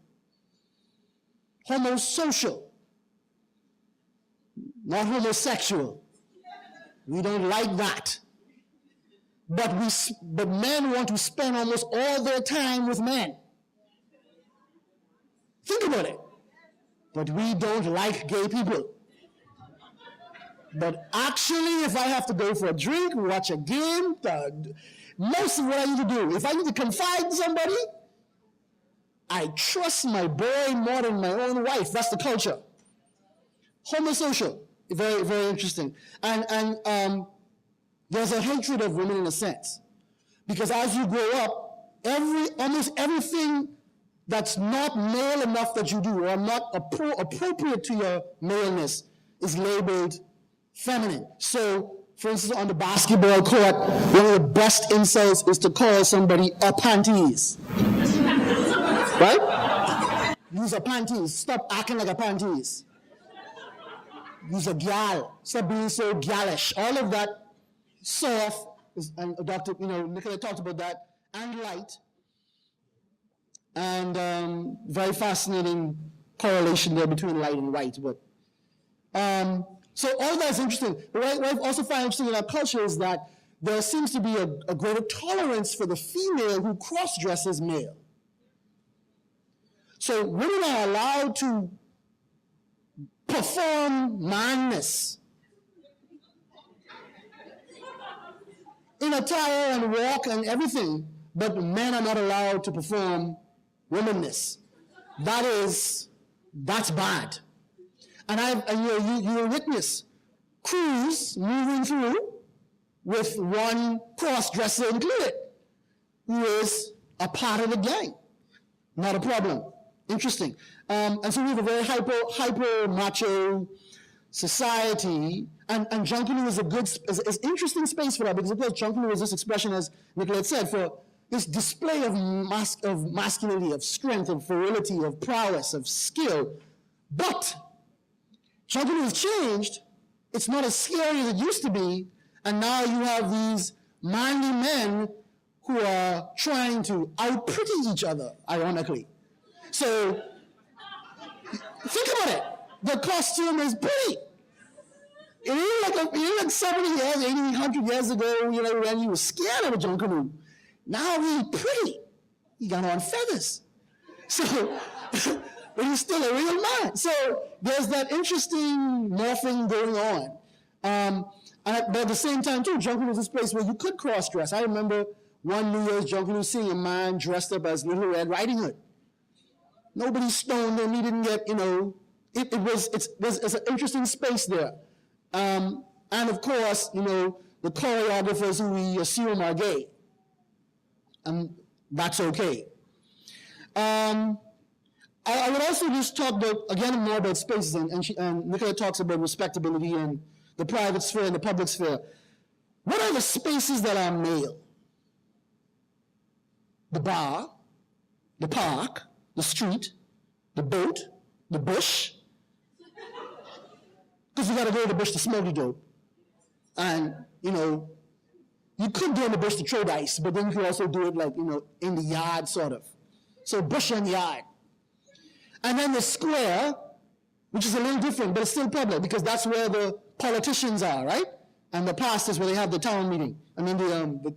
S6: Homosocial, not homosexual. We don't like that. But men want to spend almost all their time with men. Think about it. But we don't like gay people. But actually, if I have to go for a drink, watch a game, most of what I need to do, if I need to confide in somebody, I trust my boy more than my own wife. That's the culture. Homosocial, very, very interesting. And there's a hatred of women in a sense. Because as you grow up, almost everything that's not male enough that you do, or not appropriate to your maleness, is labeled feminine. So For instance, on the basketball court, one of the best insults is to call somebody a panties. Right? Use a panties. Stop acting like a panties. Use a gal. Stop being so galish. All of that soft, and Dr. Nicola talked about that, and light. And very fascinating correlation there between light and white. But so all that is interesting. But what I also find interesting in our culture is that there seems to be a greater tolerance for the female who cross-dresses male. So women are allowed to perform manness in attire and walk and everything, but men are not allowed to perform womanness. That's bad. And you witness crews moving through with one cross-dresser included, who is a part of the gang. Not a problem. Interesting. And so we have a very hyper macho society, and Junkanoo is is interesting space for that, because of course Junkanoo is this expression, as Nicolette said, for this display of masculinity, of strength, of virility, of prowess, of skill. But Junkanoo has changed. It's not as scary as it used to be, and now you have these manly men who are trying to out-pretty each other, ironically. So, think about it. The costume is pretty. It ain't like 70 years, 80, 100 years ago, when you were scared of a Junkanoo. Now he's pretty. He got on feathers. So, but he's still a real man. So there's that interesting morphing going on. But at the same time, too, Junkanoo is this place where you could cross-dress. I remember one New Year's Junkanoo seeing a man dressed up as Little Red Riding Hood. Nobody stoned him. He didn't get, there's an interesting space there. And of course, the choreographers who we assume are gay. And that's okay. I would also just talk more about spaces, and Nicola talks about respectability and the private sphere and the public sphere. What are the spaces that are male? The bar, the park, the street, the boat, the bush. Because you got to go to the bush to smoke the dope. And, you could go in the bush to trade ice, but then you could also do it in the yard, sort of. So bush and yard. And then the square, which is a little different, but it's still public, because that's where the politicians are, right? And the pastors, where they have the town meeting. I mean, the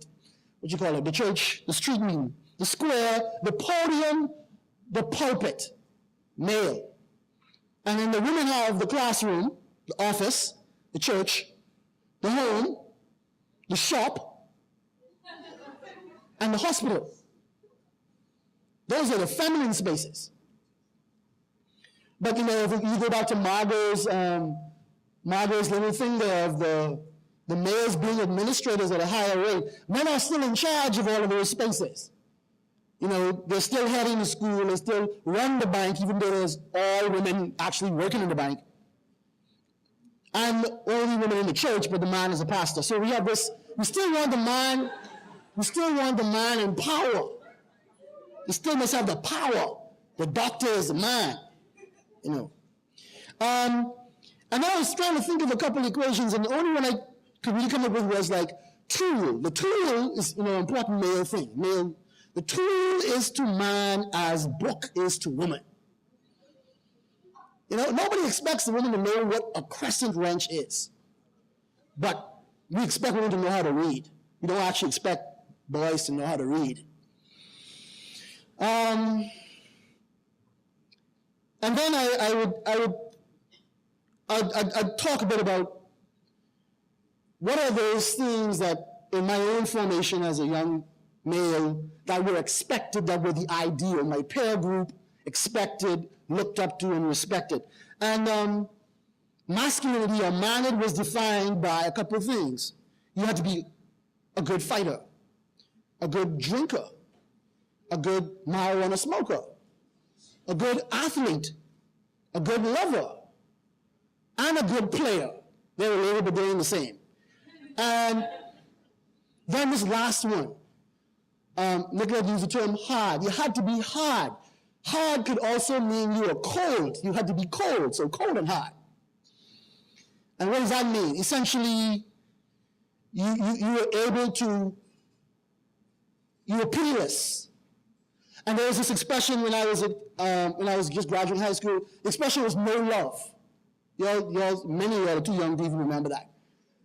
S6: church, the street meeting. The square, the podium, the pulpit, male. And then the women have the classroom, the office, the church, the home, the shop, and the hospital. Those are the feminine spaces. But if you go back to Margot's little thing there of the males being administrators at a higher rate, men are still in charge of all of those spaces. They're still heading to school, they still run the bank, even though there's all women actually working in the bank. And only women in the church, but the man is a pastor. So we have this, we still want the man in power. He still must have the power. The doctor is the man, And I was trying to think of a couple of equations, and the only one I could really come up with was tool. The tool is, an important male thing. The tool is to man as book is to woman. Nobody expects the woman to know what a crescent wrench is. But we expect women to know how to read. We don't actually expect boys to know how to read. And then I'd talk a bit about what are those things that in my own formation as a young male that were expected, that were the ideal. My peer group expected, looked up to, and respected. And masculinity or manhood was defined by a couple of things. You had to be a good fighter, a good drinker, a good marijuana smoker, a good athlete, a good lover, and a good player. They're related, but they're in the same. And then this last one, Nicolette used the term hard. You had to be hard. Hard could also mean you were cold. You had to be cold, so cold and hard. And what does that mean? Essentially, you were able to, you were pitiless. And there was this expression when I was just graduating high school. The expression was no love. Many of y'all are too young to even remember that.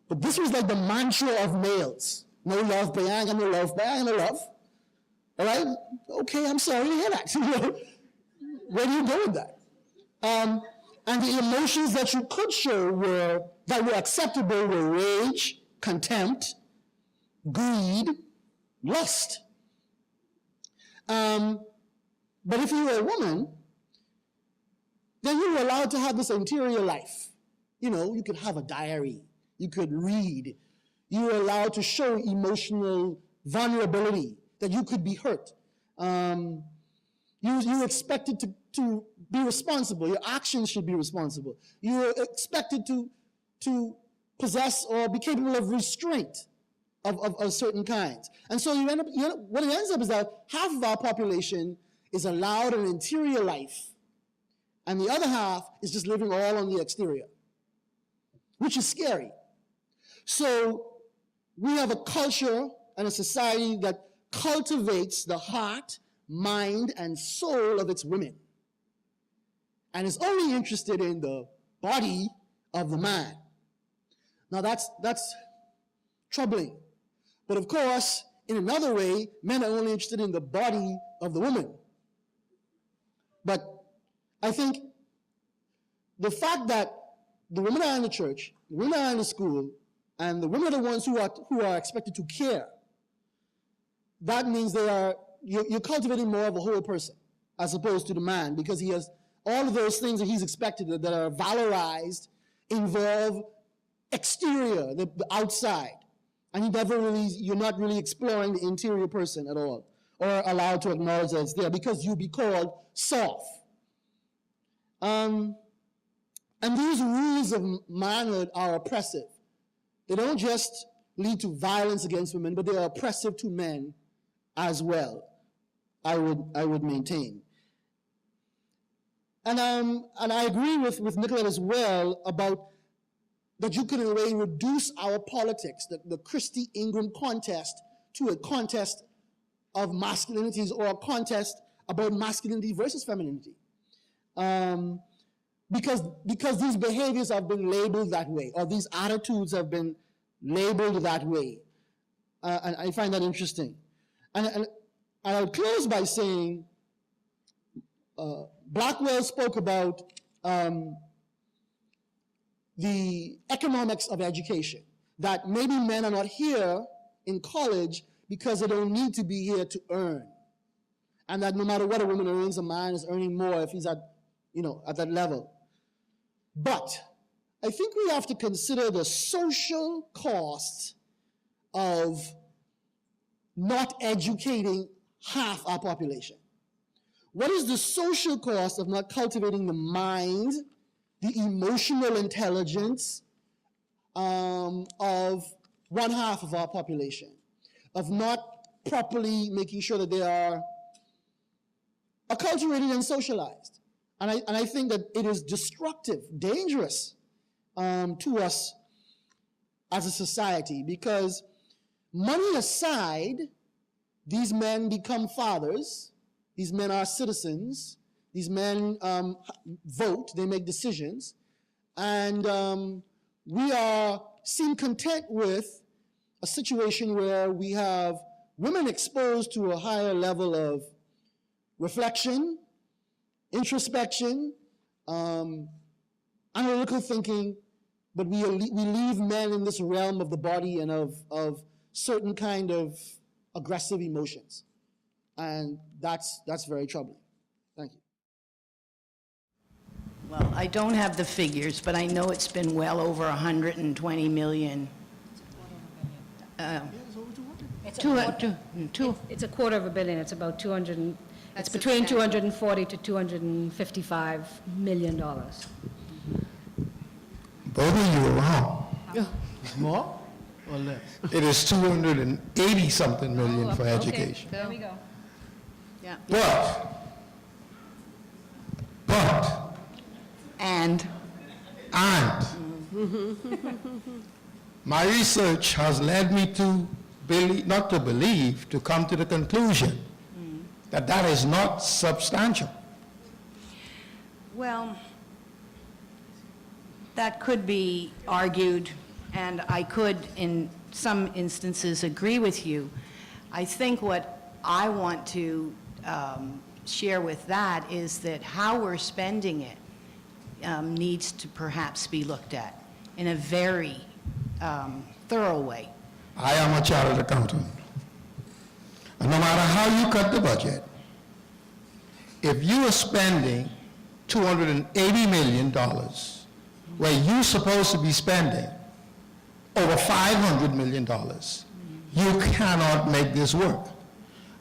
S6: But this was like the mantra of males. No love, but I ain't got no love, but I ain't got no love. All right? Okay, I'm sorry to hear that. Where do you go with that? And the emotions that you could show that were acceptable were rage, contempt, greed, lust. But if you were a woman, then you were allowed to have this interior life. You could have a diary. You could read. You were allowed to show emotional vulnerability, that you could be hurt. You were expected to be responsible. Your actions should be responsible. You were expected to possess or be capable of restraint of certain kinds. And so what it ends up is that half of our population is allowed an interior life, and the other half is just living all on the exterior, which is scary. So we have a culture and a society that cultivates the heart, mind, and soul of its women, and is only interested in the body of the man. Now that's troubling. But of course, in another way, men are only interested in the body of the woman. But I think the fact that the women are in the church, the women are in the school, and the women are the ones who are expected to care, that means you're cultivating more of a whole person as opposed to the man, because he has all of those things that he's expected that are valorized involve exterior, the outside. And you're not really exploring the interior person at all, or allowed to acknowledge that it's there, because you'll be called soft. And these rules of manhood are oppressive. They don't just lead to violence against women, but they are oppressive to men as well, I would maintain. And I agree with Nicolette as well about that you can in a way reduce our politics, the Christy Ingram contest, to a contest of masculinities, or a contest about masculinity versus femininity. Because these behaviors have been labeled that way, or these attitudes have been labeled that way. And I find that interesting. And I would close by saying, Blackwell spoke about the economics of education, that maybe men are not here in college because they don't need to be here to earn. And that no matter what a woman earns, a man is earning more if he's at that level. But I think we have to consider the social costs of not educating half our population. What is the social cost of not cultivating the mind, the emotional intelligence of one half of our population, of not properly making sure that they are acculturated and socialized? And I think that it is destructive, dangerous to us as a society, because money aside, these men become fathers, these men are citizens, these men vote, they make decisions, and we seem content with a situation where we have women exposed to a higher level of reflection, introspection, analytical thinking, but we leave men in this realm of the body and of certain kind of aggressive emotions. And that's very troubling. Thank you.
S4: Well, I don't have the figures, but I know it's been well over 120 million.
S5: It's
S4: Two-
S5: a quarter of a billion. It's about 200. It's between 240 to 255 million dollars.
S7: Both of you were wrong.
S1: More? or less?
S7: It is 280 something million for
S5: Okay,
S7: education.
S5: there we go.
S4: Yeah.
S7: But,
S4: And
S7: my research has led me to believe, not to believe, to come to the conclusion that that is not substantial.
S4: well, that could be argued, and I could, in some instances, agree with you. I think what I want to share with that is that how we're spending it needs to perhaps be looked at in a very thorough way.
S7: I am a chartered accountant. And no matter how you cut the budget, if you are spending $280 million where you're supposed to be spending over $500 million, you cannot make this work.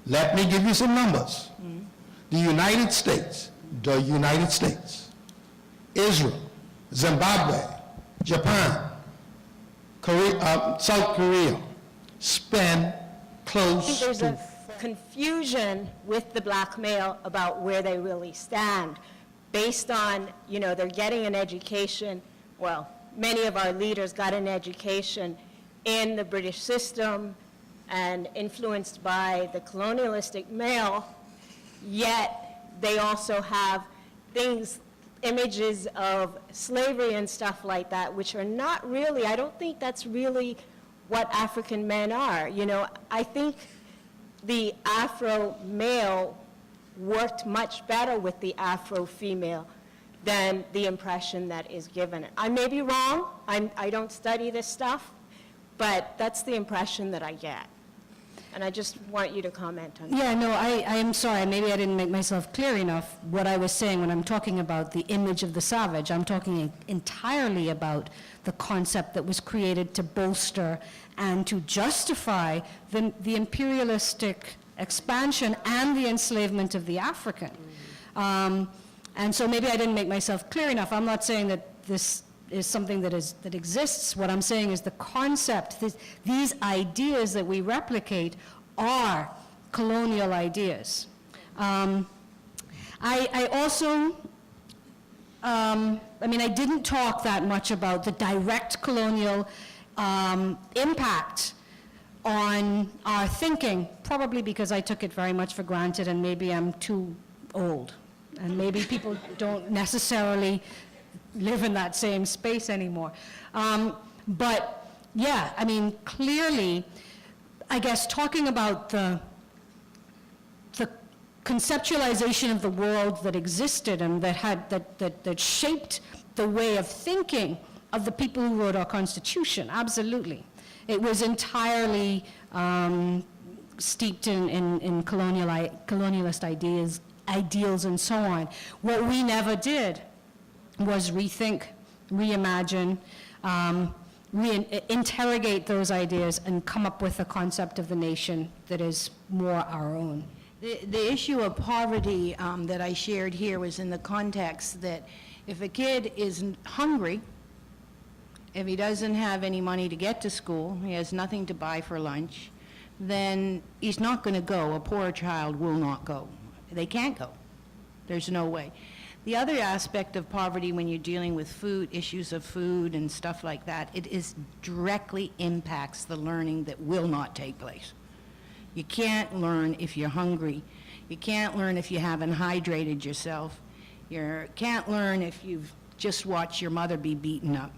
S7: Let me give you some numbers. The United States, Israel, Zimbabwe, Japan, South Korea spend
S8: I
S7: close
S8: think there's
S7: to
S8: a confusion with the black male about where they really stand, based on, they're getting an education. Well, many of our leaders got an education in the British system and influenced by the colonialistic male, yet they also have images of slavery and stuff like that, which are not really, I don't think that's really what African men are. I think the Afro male worked much better with the Afro female than the impression that is given. I may be wrong, I don't study this stuff, but that's the impression that I get. And I just want you to comment on that.
S5: Yeah, no, I am sorry, maybe I didn't make myself clear enough. What I was saying when I'm talking about the image of the savage, I'm talking entirely about the concept that was created to bolster and to justify the imperialistic expansion and the enslavement of the African. And so maybe I didn't make myself clear enough. I'm not saying that this is something that exists. What I'm saying is the concept, these ideas that we replicate are colonial ideas. I also, I didn't talk that much about the direct colonial impact on our thinking, probably because I took it very much for granted and maybe I'm too old. And maybe people don't necessarily live in that same space anymore. But yeah, clearly, I guess talking about the conceptualization of the world that existed and that shaped the way of thinking of the people who wrote our Constitution, absolutely. It was entirely steeped in colonialist ideals and so on. What we never did was rethink, reimagine, interrogate those ideas and come up with a concept of the nation that is more our own.
S4: The issue of poverty that I shared here was in the context that if a kid is hungry, if he doesn't have any money to get to school, he has nothing to buy for lunch, then he's not going to go. A poor child will not go. They can't go. There's no way. The other aspect of poverty when you're dealing with food, issues of food and stuff like that, it directly impacts the learning that will not take place. You can't learn if you're hungry. You can't learn if you haven't hydrated yourself. You can't learn if you've just watched your mother be beaten up.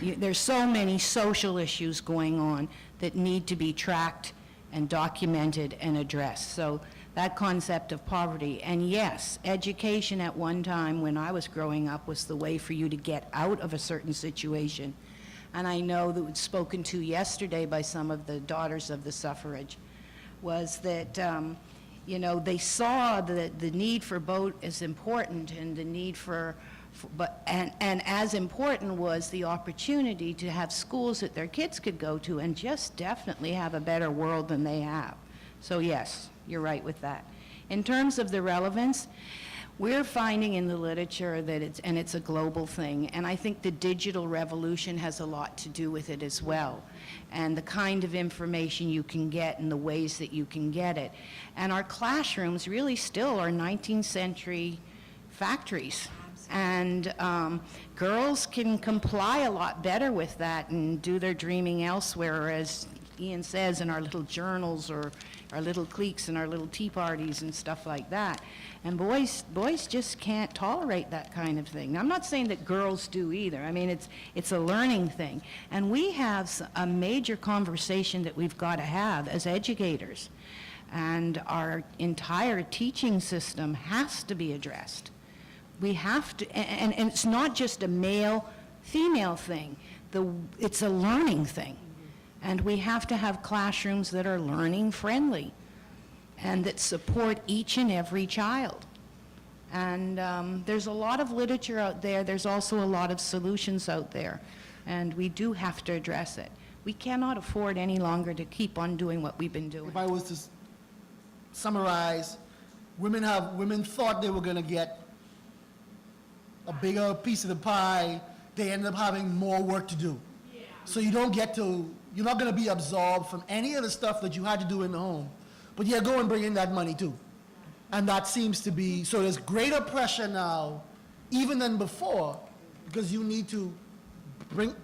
S4: There's so many social issues going on that need to be tracked and documented and addressed. So that concept of poverty, and yes, education at one time when I was growing up was the way for you to get out of a certain situation. And I know that was spoken to yesterday by some of the daughters of the suffrage, was that, they saw the need for both as important and the need and as important was the opportunity to have schools that their kids could go to and just definitely have a better world than they have. So yes, you're right with that. In terms of the relevance, We're finding in the literature that it's a global thing, and I think the digital revolution has a lot to do with it as well, and the kind of information you can get and the ways that you can get it. And our classrooms really still are 19th century factories. And girls can comply a lot better with that and do their dreaming elsewhere, as Ian says, in our little journals or our little cliques and our little tea parties and stuff like that. And boys just can't tolerate that kind of thing. Now, I'm not saying that girls do either. I mean, it's a learning thing. And we have a major conversation that we've got to have as educators. And our entire teaching system has to be addressed. We have to, and it's not just a male-female thing. It's a learning thing. And we have to have classrooms that are learning-friendly and that support each and every child. And there's a lot of literature out there. There's also a lot of solutions out there. And we do have to address it. We cannot afford any longer to keep on doing what we've been doing.
S6: If I was to summarize, women thought they were going to get a bigger piece of the pie. They ended up having more work to do. So you don't get to, you're not going to be absorbed from any of the stuff that you had to do in the home, but you go and bring in that money too. And that seems to be, so there's greater pressure now, even than before, because you need to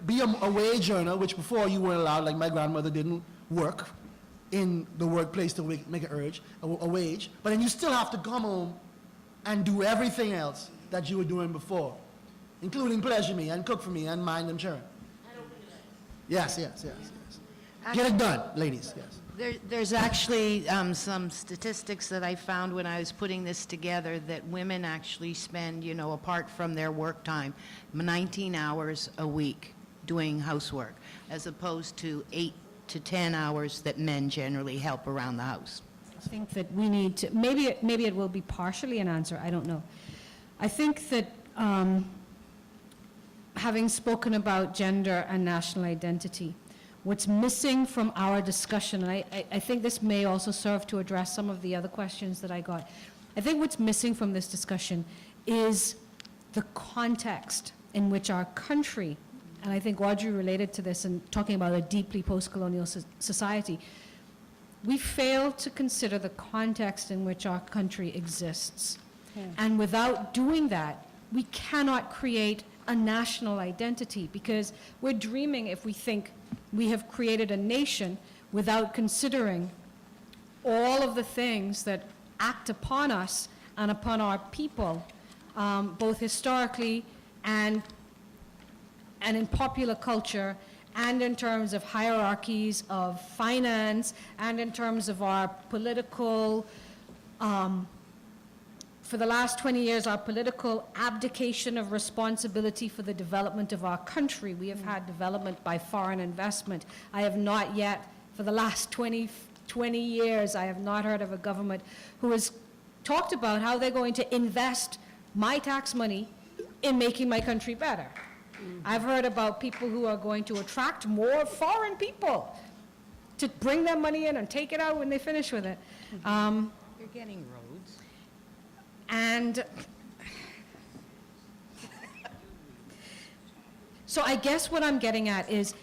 S6: be a wage earner, which before you weren't allowed, like my grandmother didn't work in the workplace to make a wage, but then you still have to come home and do everything else that you were doing before, including pleasure me and cook for me and mind them children. Yes. Get it done, ladies, yes.
S4: There's actually some statistics that I found when I was putting this together that women actually spend, apart from their work time, 19 hours a week doing housework, as opposed to 8 to 10 hours that men generally help around the house.
S5: I think that we need to, maybe it will be partially an answer, I don't know. I think that having spoken about gender and national identity, what's missing from our discussion, and I think this may also serve to address some of the other questions that I got. I think what's missing from this discussion is the context in which our country, and I think Audrey related to this in talking about a deeply post-colonial society, we fail to consider the context in which our country exists. Yeah. And without doing that, we cannot create a national identity, because we're dreaming if we think we have created a nation without considering all of the things that act upon us and upon our people, both historically and in popular culture, and in terms of hierarchies of finance, and in terms of our political, for the last 20 years, our political abdication of responsibility for the development of our country. We have had development by foreign investment. I have not yet, for the last 20 years, I have not heard of a government who has talked about how they're going to invest my tax money in making my country better. I've heard about people who are going to attract more foreign people to bring their money in and take it out when they finish with it.
S4: You're getting roads.
S5: And so I guess what I'm getting at is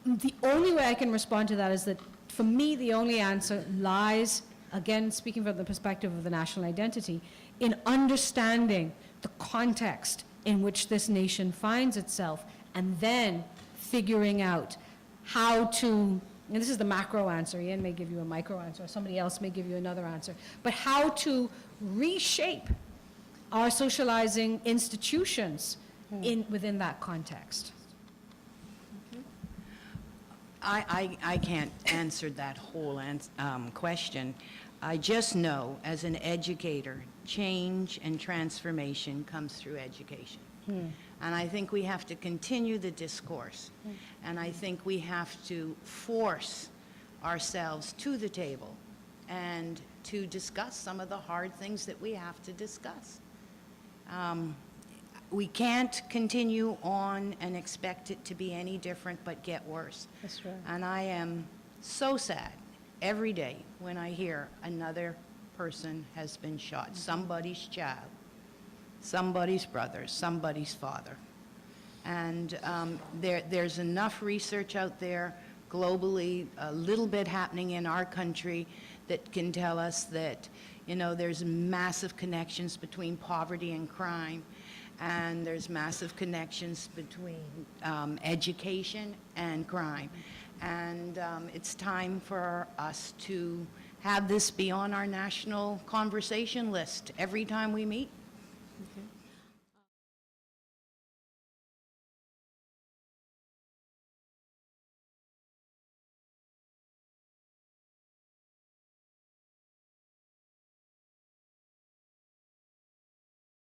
S5: the only way I can respond to that is that, for me, the only answer lies, again, speaking from the perspective of the national identity, in understanding the context in which this nation finds itself, and then figuring out how to, and this is the macro answer, Ian may give you a micro answer, or somebody else may give you another answer, but how to reshape our socializing institutions within that context.
S4: I can't answer that whole question. I just know, as an educator, change and transformation comes through education. And I think we have to continue the discourse. And I think we have to force ourselves to the table and to discuss some of the hard things that we have to discuss. We can't continue on and expect it to be any different but get worse.
S5: That's right.
S4: And I am so sad every day when I hear another person has been shot. Somebody's child, somebody's brother, somebody's father. And there's enough research out there globally, a little bit happening in our country, that can tell us that, you know, there's massive connections between poverty and crime, and there's massive connections between education and crime. And it's time for us to have this be on our national conversation list every time we meet.